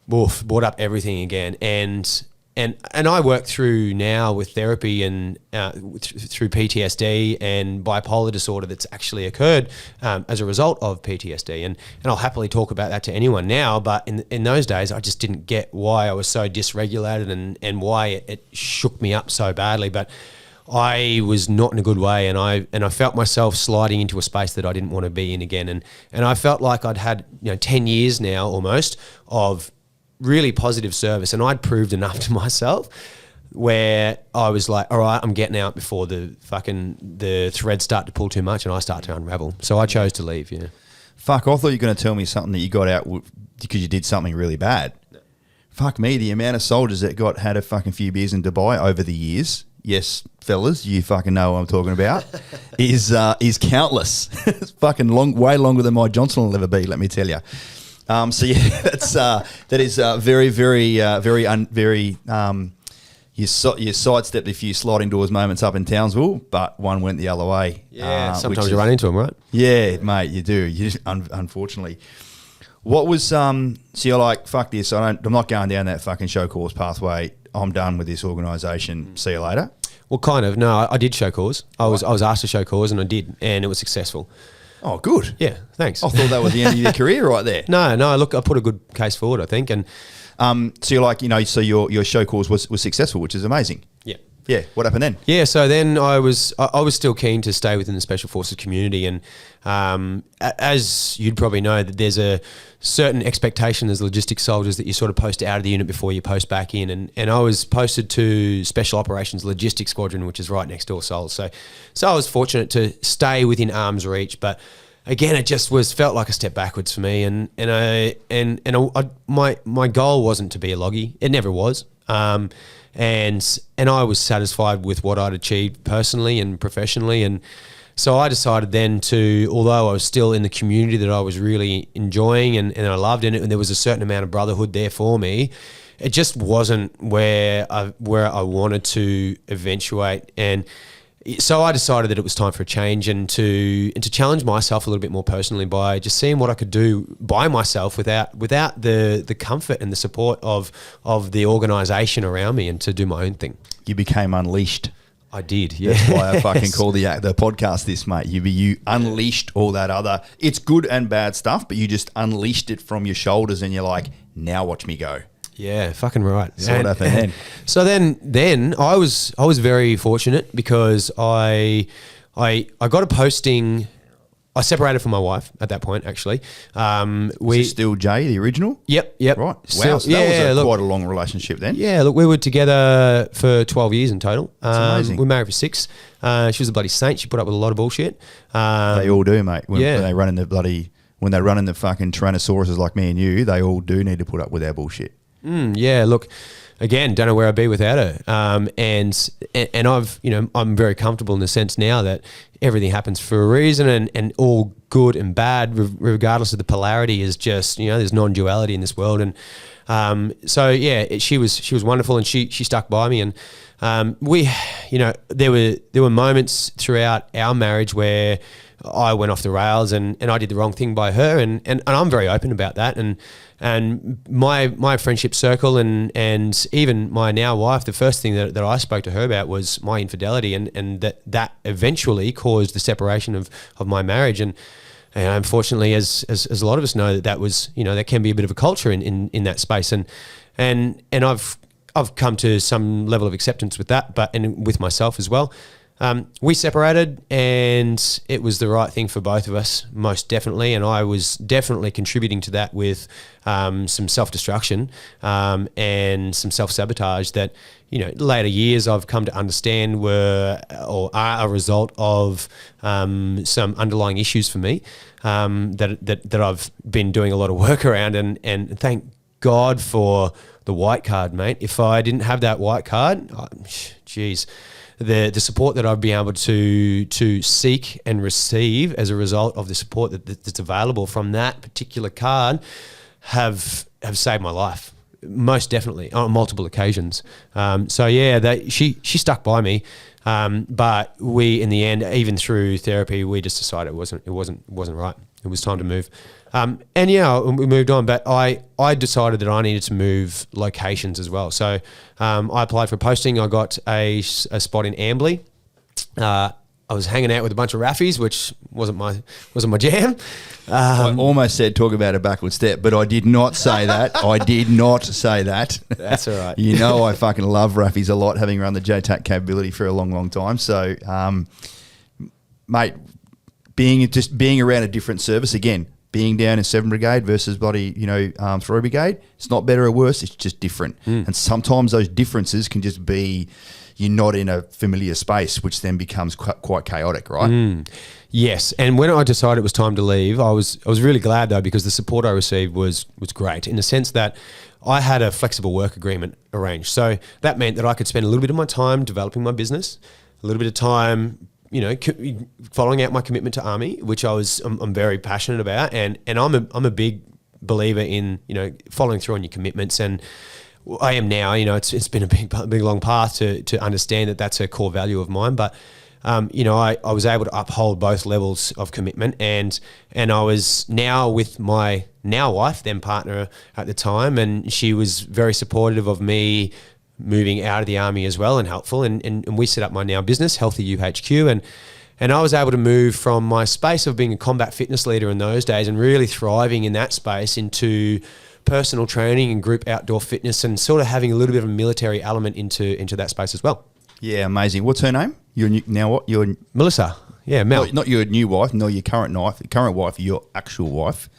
brought up everything again. And I work through now with therapy and through PTSD and bipolar disorder that's actually occurred as a result of PTSD. And I'll happily talk about that to anyone now, but in those days, I just didn't get why I was so dysregulated and why it shook me up so badly. But I was not in a good way, and I felt myself sliding into a space that I didn't want to be in again. And I felt like I'd had 10 years now almost of really positive service, and I'd proved enough to myself where I was like, all right, I'm getting out before the threads start to pull too much and I start to unravel. So I chose to leave. Yeah. Fuck, I thought you were going to tell me something that you got out because you did something really bad. No. Fuck me, the amount of soldiers that had a fucking few beers in Dubai over the years. Yes, fellas, you fucking know what I'm talking about. is countless. It's fucking way longer than my Johnson will ever be. Let me tell you. So yeah, that is very, very, very. You sidestepped a few sliding doors moments up in Townsville, but one went the other way. Yeah, sometimes you run into them, right? Yeah, mate, you do. Unfortunately. What was so you're like, fuck this. I'm not going down that fucking show cause pathway. I'm done with this organisation. See you later. Well, kind of. No, I did show cause. I was asked to show cause, and I did, and it was successful. Oh, good. Yeah, thanks. I thought that was the end of your career right there. No. Look, I put a good case forward, I think, and so you're like, so your show cause was successful, which is amazing. Yeah. Yeah. What happened then? Yeah. So then I was still keen to stay within the Special Forces community, and as you'd probably know, that there's a certain expectation as logistics soldiers that you sort of post out of the unit before you post back in, and I was posted to Special Operations Logistics Squadron, which is right next door, Soul. So I was fortunate to stay within arm's reach, but again, it just felt like a step backwards for me, and my goal wasn't to be a loggy. It never was. And I was satisfied with what I'd achieved personally and professionally, and so I decided then to, although I was still in the community that I was really enjoying and I loved in it, and there was a certain amount of brotherhood there for me, it just wasn't where I wanted to eventuate. And so I decided that it was time for a change and to challenge myself a little bit more personally by just seeing what I could do by myself without the comfort and the support of the organisation around me, and to do my own thing. You became unleashed. I did, yeah. That's why I fucking call the podcast this, mate. You unleashed all that other, it's good and bad stuff, but you just unleashed it from your shoulders, and you're like, now watch me go. Yeah, fucking right. So what happened then? So then I was very fortunate because I got a posting. I separated from my wife at that point, actually. Was it still Jay, the original? Yep. Right. Wow. So that was quite a long relationship then. Yeah, look, we were together for 12 years in total. That's amazing. We were married for 6. She was a bloody saint. She put up with a lot of bullshit. They all do, mate. When they run in the fucking Tyrannosauruses like me and you, they all do need to put up with our bullshit. Yeah, look, again, don't know where I'd be without her. And I've, I'm very comfortable in the sense now that everything happens for a reason, and all good and bad, regardless of the polarity, is just, there's non-duality in this world. And so yeah, she was wonderful, and she stuck by me. And we, there were moments throughout our marriage where I went off the rails and I did the wrong thing by her, and I'm very open about that. And my friendship circle and even my now wife, the first thing that I spoke to her about was my infidelity, and that eventually caused the separation of my marriage. And unfortunately, as a lot of us know, that was, that can be a bit of a culture in that space. And I've come to some level of acceptance with that, and with myself as well. We separated, and it was the right thing for both of us, most definitely. And I was definitely contributing to that with some self-destruction and some self-sabotage that, later years I've come to understand are a result of some underlying issues for me that I've been doing a lot of work around. And thank God for the white card, mate. If I didn't have that white card, geez. the support that I've been able to seek and receive as a result of the support that's available from that particular card have saved my life. Most definitely on multiple occasions. So yeah, she stuck by me. But we, in the end, even through therapy, we just decided it wasn't right. It was time to move. And yeah, we moved on, but I decided that I needed to move locations as well. So I applied for posting. I got a spot in Amberley. I was hanging out with a bunch of raffies, which wasn't my jam. I almost said talk about a backward step, but I did not say that. I did not say that. That's all right. You know I fucking love raffies a lot, having run the JTAC capability for a long, long time. So, mate, being around a different service, again, being down in 7 Brigade versus 3 Brigade, it's not better or worse, it's just different. And sometimes those differences can just be you're not in a familiar space, which then becomes quite chaotic, right? Yes, and when I decided it was time to leave, I was really glad though, because the support I received was great in the sense that I had a flexible work agreement arranged. So that meant that I could spend a little bit of my time developing my business, a little bit of time, following out my commitment to Army, which I'm very passionate about, and I'm a big believer in following through on your commitments, and I am now. It's been a big long path to understand that that's a core value of mine, but. I was able to uphold both levels of commitment, and I was now with my now wife, then partner at the time, and she was very supportive of me moving out of the Army as well and helpful, and we set up my now business, Healthy UHQ, and I was able to move from my space of being a combat fitness leader in those days and really thriving in that space into personal training and group outdoor fitness, and sort of having a little bit of a military element into that space as well. Yeah, amazing. What's her name? Your Melissa. Yeah, Mel. Not your new wife, nor your current wife, your actual wife.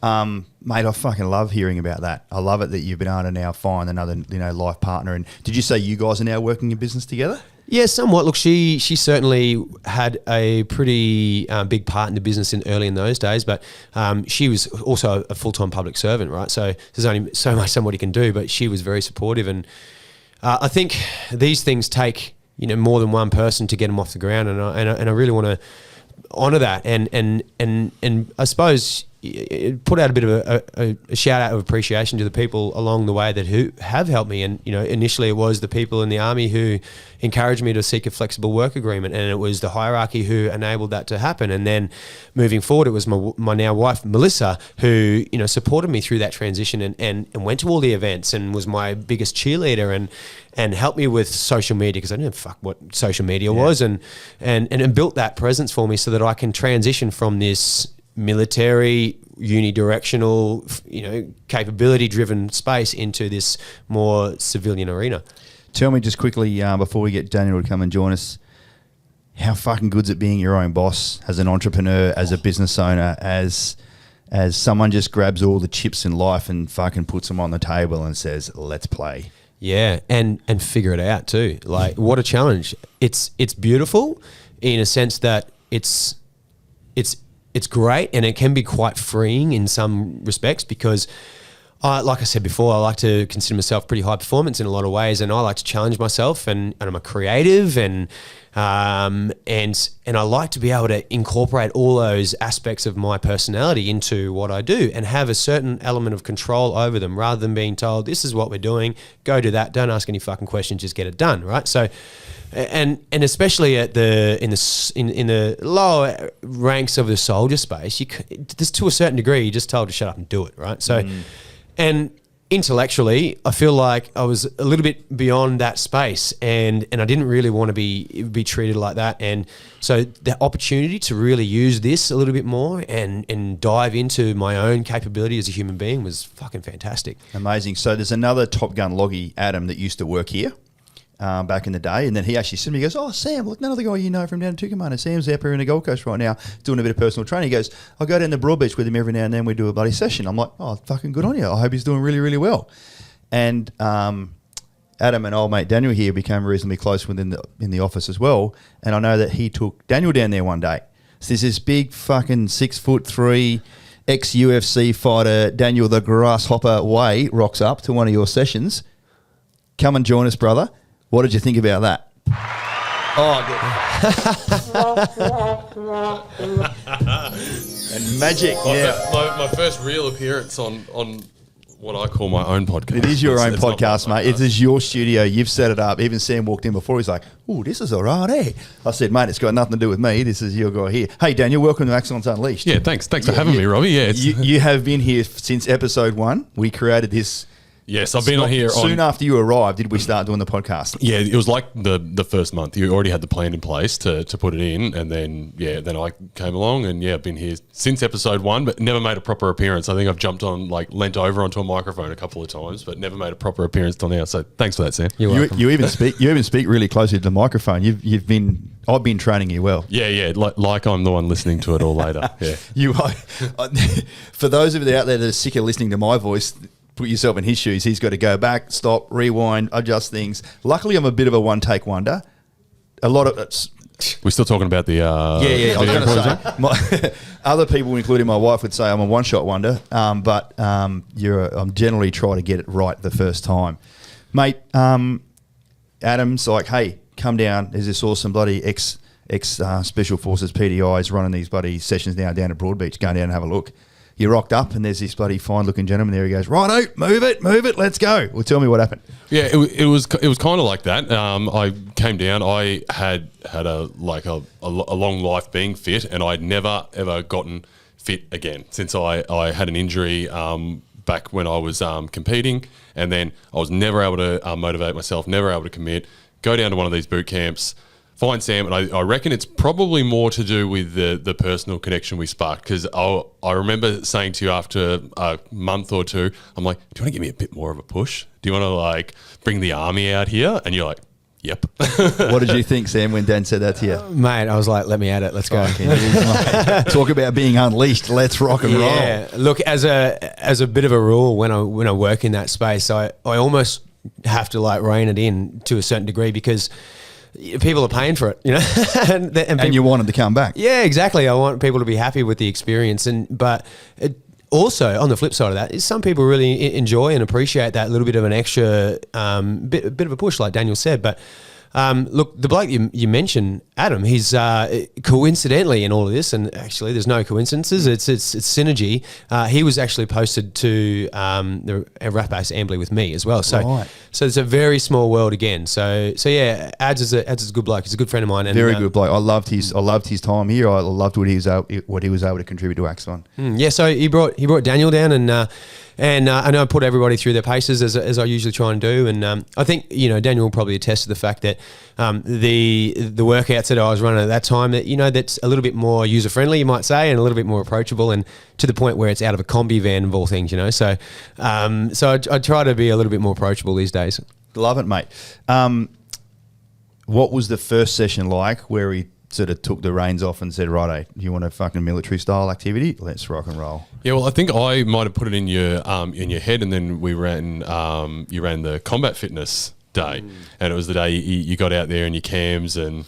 Mate, I fucking love hearing about that. I love it that you've been able to now find another, life partner. And did you say you guys are now working in business together? Yeah, somewhat. Look, she certainly had a pretty big part in the business early in those days, but she was also a full-time public servant, right? So there's only so much somebody can do, but she was very supportive, and I think these things take more than one person to get them off the ground, and I really want to honour that, and I suppose put out a bit of a shout out of appreciation to the people along the way who have helped me. And initially it was the people in the Army who encouraged me to seek a flexible work agreement, and it was the hierarchy who enabled that to happen. And then moving forward, it was my now wife Melissa who supported me through that transition and went to all the events and was my biggest cheerleader and helped me with social media, because I didn't know fuck what social media was, and built that presence for me so that I can transition from this military unidirectional capability driven space into this more civilian arena. Tell me just quickly before we get Daniel to come and join us, how fucking good's it being your own boss, as an entrepreneur, as a business owner, as someone just grabs all the chips in life and fucking puts them on the table and says, let's play. Yeah, and figure it out too. Like, what a challenge. It's beautiful in a sense that it's great, and it can be quite freeing in some respects, because like I said before, I like to consider myself pretty high performance in a lot of ways, and I like to challenge myself, and I'm a creative, and I like to be able to incorporate all those aspects of my personality into what I do and have a certain element of control over them, rather than being told, this is what we're doing, go do that, don't ask any fucking questions, just get it done, right? So, and especially in the lower ranks of the soldier space, there's to a certain degree you're just told to shut up and do it, right? So, and intellectually, I feel like I was a little bit beyond that space, and I didn't really want to be treated like that. And so the opportunity to really use this a little bit more and dive into my own capability as a human being was fucking fantastic. Amazing. So there's another Top Gun loggy, Adam, that used to work here back in the day, and then he actually said to me, he goes, oh, Sam, look, another guy from down to Commander. Sam's out here in the Gold Coast right now doing a bit of personal training. He goes, I go down to Broadbeach with him every now and then, we do a bloody session. I'm like, oh, fucking good on you. I hope he's doing really, really well. And Adam and old mate Daniel here became reasonably close in the office as well, and I know that he took Daniel down there one day. So there's this big fucking 6'3" ex-UFC fighter, Daniel the Grasshopper Way, rocks up to one of your sessions. Come and join us, brother. What did you think about that? And magic. My first real appearance on what I call my own podcast. It is your own It's not podcast, my mate. It is your studio. You've set it up. Even Sam walked in before. He's like, "Oh, this is all right, eh?" I said, "Mate, it's got nothing to do with me. This is your guy here." Hey, Daniel, welcome to Axons Unleashed. Yeah, thanks for having me, Robbie. Yeah, You have been here since episode 1. We created this. yes, I've been on here Soon after you arrived, did we start doing the podcast? Yeah, it was like the first month. You already had the plan in place to put it in, and then I came along, and I've been here since episode 1, but never made a proper appearance. I think I've jumped on, leant over onto a microphone a couple of times, but never made a proper appearance till now. So thanks for that, Sam. You're welcome. You even speak really closely to the microphone. I've been training you well. Yeah, like I'm the one listening to it all later. Yeah, You are. For those of you out there that are sick of listening to my voice, put yourself in his shoes. He's got to go back, stop, rewind, adjust things. Luckily, I'm a bit of a one-take wonder. A lot of it's. we're still talking about the Yeah. I was going to say, other people, including my wife, would say I'm a one-shot wonder. But I'm generally trying to get it right the first time, mate. Adam's like, hey, come down. There's this awesome bloody ex Special Forces PDIs running these bloody sessions now down at Broadbeach. Go down and have a look. You rocked up and there's this bloody fine-looking gentleman there. He goes, righto, move it, let's go. Well, tell me what happened. Yeah, it was kind of like that. I came down. I had a long life being fit, and I'd never ever gotten fit again since I had an injury back when I was competing, and then I was never able to motivate myself, never able to commit. Go down to one of these boot camps. Find Sam, and I reckon it's probably more to do with the personal connection we sparked, because I remember saying to you after a month or two, I'm like, do you want to give me a bit more of a push? Do you want to bring the army out here? And you're like, yep. What did you think, Sam, when Dan said that to you? Mate, I was like, let me at it. Let's go. Talk about being unleashed. Let's rock and roll. Yeah. Look, as a bit of a rule, when I work in that space, I almost have to rein it in to a certain degree, because people are paying for it, and you wanted to come back. Yeah, exactly. I want people to be happy with the experience, but also on the flip side of that is some people really enjoy and appreciate that little bit of an extra bit of a push, like Daniel said. But look, the bloke you mentioned, Adam, he's coincidentally in all of this, and actually there's no coincidences, it's synergy. He was actually posted to the RAF base Amberley with me as well. So Right. so it's a very small world again. So yeah, Ads is a good bloke. He's a good friend of mine. And, Very good bloke. I loved his time here. I loved what he was able to contribute to Axon. Yeah, so he brought Daniel down, and I know I put everybody through their paces as I usually try and do. And I think Daniel will probably attest to the fact that the workouts that I was running at that time, that that's a little bit more user friendly, you might say, and a little bit more approachable, and to the point where it's out of a combi van of all things. So I try to be a little bit more approachable these days. Love it, mate. What was the first session like where he sort of took the reins off and said, righto, you want a fucking military style activity? Let's rock and roll. Yeah, well, I think I might have put it in your head, and then we ran you ran the combat fitness day, and it was the day you got out there in your cams and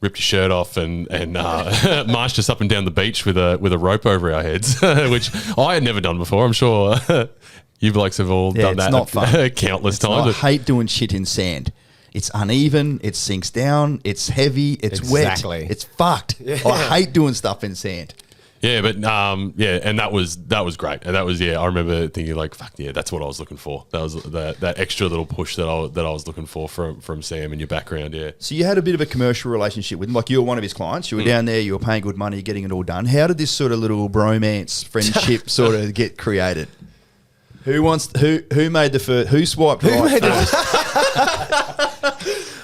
ripped your shirt off and marched us up and down the beach with a rope over our heads, which I had never done before. I'm sure you blokes have all done that not fun. countless times. I hate doing shit in sand. It's uneven, it sinks down, it's heavy, it's Exactly. wet, it's fucked. I hate doing stuff in sand. Yeah, but and that was great, and that was I remember thinking fuck yeah, that's what I was looking for. That was that extra little push that I was looking for from Sam and your background. Yeah. So you had a bit of a commercial relationship with him, you were one of his clients. You were down there, you were paying good money, getting it all done. How did this sort of little bromance, friendship sort of get created? Who made the first? Who swiped right first?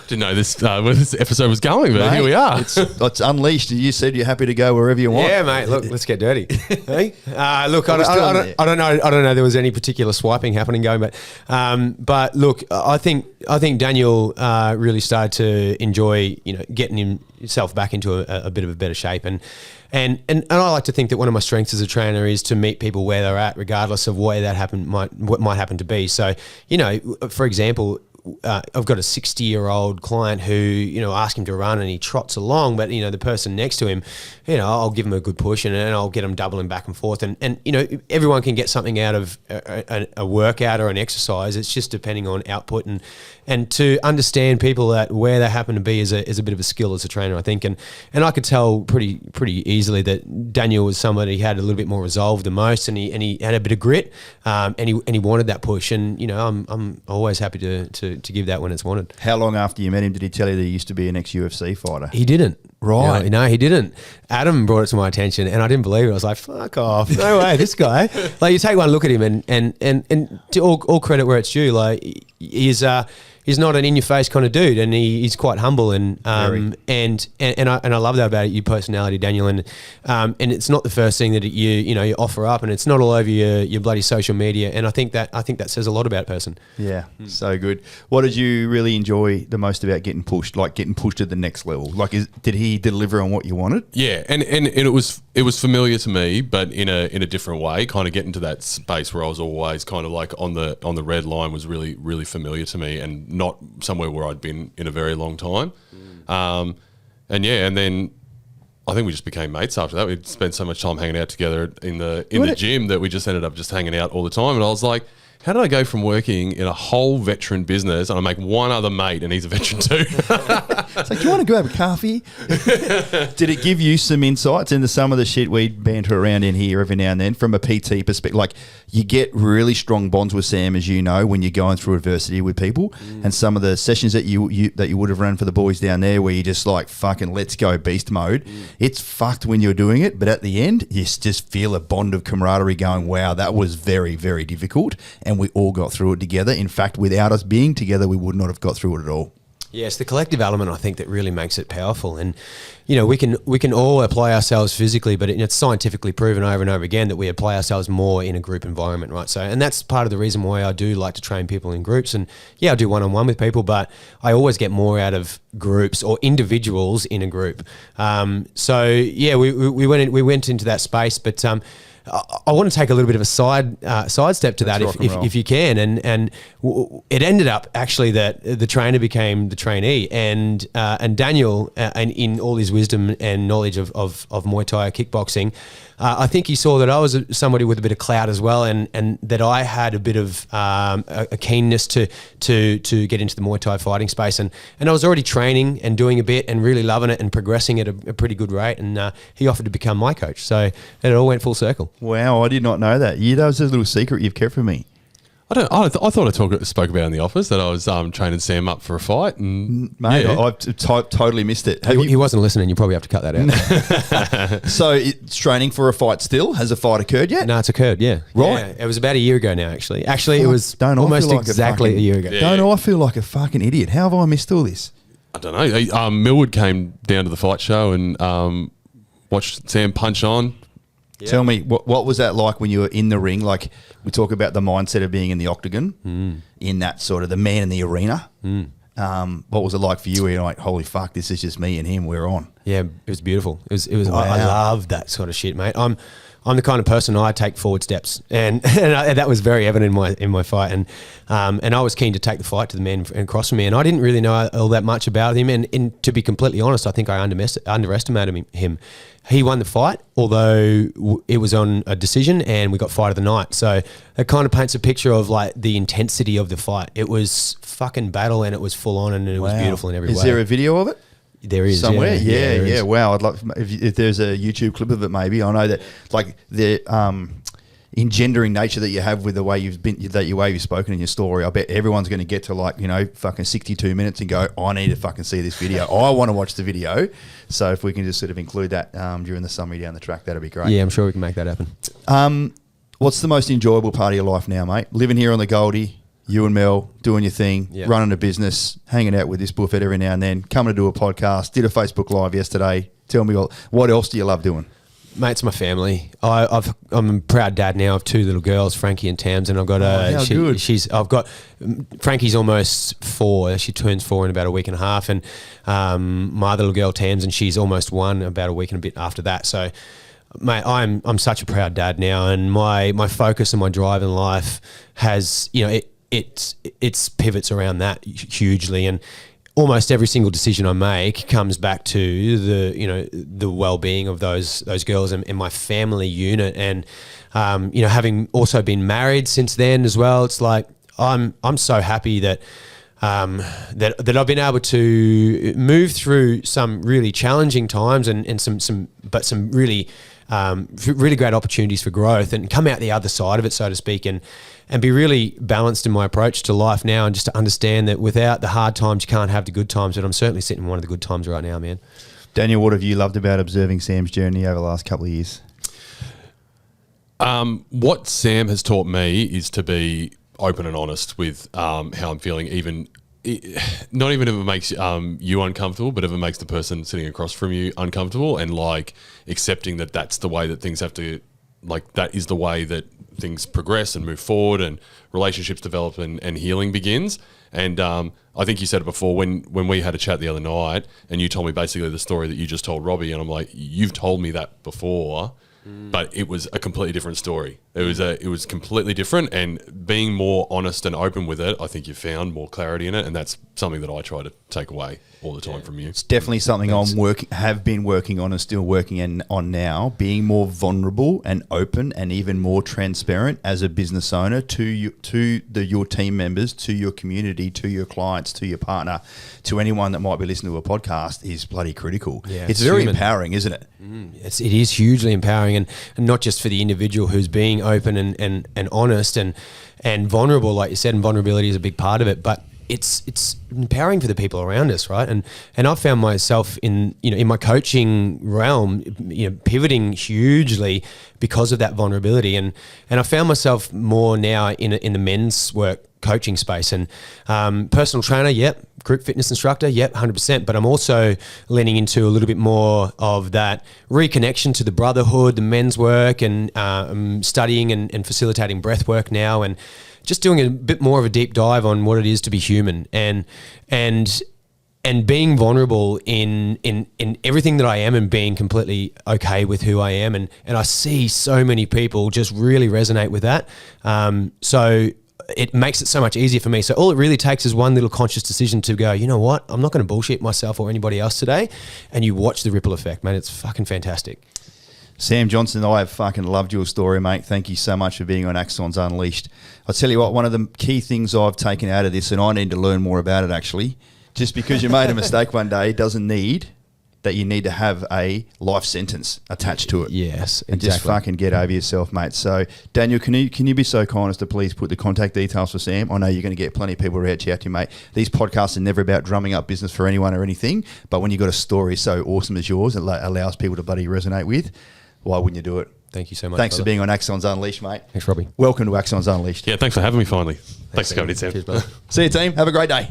Didn't know this where this episode was going, but Mate, here we are. It's unleashed. You said you're happy to go wherever you want. Yeah, mate. Look, let's get dirty. Hey? Look, We're still on I don't know. I don't know. There was any particular swiping happening going, but look, I think Daniel really started to enjoy, getting himself back into a bit of a better shape, and I like to think that one of my strengths as a trainer is to meet people where they're at, regardless of where that might happen to be. So, for example, I've got a 60-year-old client who, you know, ask him to run and he trots along, but, you know, the person next to him, you know, I'll give him a good push and I'll get him doubling back and forth. And you know, everyone can get something out of a workout or an exercise. It's just depending on output and to understand people that where they happen to be is a bit of a skill as a trainer, I think. And I could tell pretty easily that Daniel was somebody who had a little bit more resolve than most, and he had a bit of grit, and he wanted that push. And you know, I'm always happy to give that when it's wanted. How long after you met him did he tell you that he used to be an ex-UFC fighter? He didn't. Right. No, he didn't. Adam brought it to my attention and I didn't believe it. I was like, fuck off. No way, this guy. Like, you take one look at him and to all credit where it's due, like, he's not an in-your-face kind of dude, and he's quite humble and I love that about your personality, Daniel. And it's not the first thing that you offer up, and it's not all over your bloody social media. And I think that says a lot about a person. Yeah, so good. What did you really enjoy the most about getting pushed? Like getting pushed to the next level. Like, did he deliver on what you wanted? Yeah, and it was familiar to me, but in a different way. Kind of getting to that space where I was always kind of like on the red line was really, really familiar to me, and not somewhere where I'd been in a very long time. And then I think we just became mates after that. We'd spent so much time hanging out together in the gym that we just ended up just hanging out all the time. And I was like, how did I go from working in a whole veteran business and I make one other mate and he's a veteran too? It's like, do you want to grab a coffee? Did it give you some insights into some of the shit we banter around in here every now and then from a PT perspective? Like, you get really strong bonds with Sam, as you know, when you're going through adversity with people. And some of the sessions that you would have run for the boys down there where you're just like, fucking let's go beast mode. It's fucked when you're doing it, but at the end, you just feel a bond of camaraderie going, wow, that was very, very difficult. And we all got through it together. In fact, without us being together, we would not have got through it at all. Yeah, it's the collective element, I think, that really makes it powerful. And, you know, we can all apply ourselves physically, but it's scientifically proven over and over again that we apply ourselves more in a group environment, right? So, and that's part of the reason why I do like to train people in groups. And yeah, I do one-on-one with people, but I always get more out of groups or individuals in a group. So yeah, we went into that space, but I want to take a little bit of a sidestep to that, if you can, and it ended up actually that the trainer became the trainee, and Daniel, and in all his wisdom and knowledge of Muay Thai kickboxing, I think he saw that I was somebody with a bit of clout as well, and that I had a bit of a keenness to get into the Muay Thai fighting space, and I was already training and doing a bit and really loving it and progressing at a pretty good rate, and he offered to become my coach, so it all went full circle. Wow, I did not know that. That was a little secret you've kept from me. I thought I spoke about in the office that I was training Sam up for a fight, and mate, yeah. I've totally missed it. He wasn't listening. You probably have to cut that out. So it's training for a fight still? Has a fight occurred yet? No, it's occurred. Yeah, right. Yeah, it was about a year ago now. Actually, it was almost exactly a year ago. Yeah. Don't I feel like a fucking idiot? How have I missed all this? I don't know. Millwood came down to the fight show and watched Sam punch on. Yeah. Tell me, what was that like when you were in the ring? Like, we talk about the mindset of being in the octagon, in that sort of the man in the arena. What was it like for you? Where you're like, holy fuck, this is just me and him, we're on. Yeah, it was beautiful. It was. Wow. I love that sort of shit, mate. I'm the kind of person, I take forward steps, and that was very evident in my fight. And I was keen to take the fight to the man across from me, and I didn't really know all that much about him. And to be completely honest, I think I underestimated him. He won the fight, although it was on a decision, and we got fight of the night. So it kind of paints a picture of like the intensity of the fight. It was fucking battle, and it was full on, and it was beautiful in every way. Is there a video of it? There is somewhere. Yeah. Wow, I'd love if there's a YouTube clip of it. Maybe I know that like the engendering nature that you have with the way you've spoken in your story. I bet everyone's going to get to fucking 62 minutes and go, I need to fucking see this video. I want to watch the video. So if we can just sort of include that during the summary down the track, that'd be great. Yeah, I'm sure we can make that happen. What's the most enjoyable part of your life now, mate? Living here on the Goldie. You and Mel doing your thing, running a business, hanging out with this buffet every now and then, coming to do a podcast, did a Facebook Live yesterday. Tell me, what else do you love doing? Mate, it's my family. I'm a proud dad now of 2 little girls, Frankie and Tams, and I've got Frankie's almost 4. She turns 4 in about a week and a half, and my other little girl Tams, and she's almost 1, about a week and a bit after that. So, mate, I'm such a proud dad now, and my focus and my drive in life has, it's pivots around that hugely, and almost every single decision I make comes back to the well-being of those girls and my family unit. And having also been married since then as well, it's like I'm so happy that that I've been able to move through some really challenging times and some really really great opportunities for growth, and come out the other side of it, so to speak, and be really balanced in my approach to life now, and just to understand that without the hard times, you can't have the good times. And I'm certainly sitting in one of the good times right now, man. Daniel, what have you loved about observing Sam's journey over the last couple of years? What Sam has taught me is to be open and honest with how I'm feeling, not even if it makes you uncomfortable, but if it makes the person sitting across from you uncomfortable, and like accepting that that's the way that things have to, like that is the way that things progress and move forward and relationships develop and healing begins. And I think you said it before when we had a chat the other night, and you told me basically the story that you just told Robbie, and I'm like, you've told me that before, but it was a completely different story. It was completely different, and being more honest and open with it, I think you've found more clarity in it, and that's something that I try to take away all the time from you. It's definitely something have been working on and still working on now, being more vulnerable and open and even more transparent as a business owner to your team members, to your community, to your clients, to your partner, to anyone that might be listening to a podcast is bloody critical. Yeah, it's very empowering, isn't it? It is hugely empowering, and not just for the individual who's being open and honest and vulnerable, like you said, and vulnerability is a big part of it, but it's empowering for the people around us, right? And I've found myself in my coaching realm, pivoting hugely because of that vulnerability, and I found myself more now in the men's work coaching space, and personal trainer, yep, group fitness instructor, yep, 100%. But I'm also leaning into a little bit more of that reconnection to the brotherhood, the men's work, and studying and facilitating breath work now, and just doing a bit more of a deep dive on what it is to be human, and being vulnerable in everything that I am, and being completely okay with who I am. And I see so many people just really resonate with that. So it makes it so much easier for me. So all it really takes is one little conscious decision to go, you know what, I'm not going to bullshit myself or anybody else today. And you watch the ripple effect, man. It's fucking fantastic. Sam Johnson, I have fucking loved your story, mate. Thank you so much for being on Axons Unleashed. I'll tell you what, one of the key things I've taken out of this, and I need to learn more about it actually, just because you made a mistake one day doesn't need that you need to have a life sentence attached to it. Yes, exactly. And just fucking get over yourself, mate. So, Daniel, can you be so kind as to please put the contact details for Sam? I know you're going to get plenty of people to reach out to you, mate. These podcasts are never about drumming up business for anyone or anything, but when you've got a story so awesome as yours, it allows people to bloody resonate with, why wouldn't you do it? Thanks you so much. Thanks for being on Axons Unleashed, mate. Thanks, Robbie. Welcome to Axons Unleashed. Yeah, thanks for having me finally. Thanks for coming in, Sam. Cheers, brother. See you, team. Have a great day.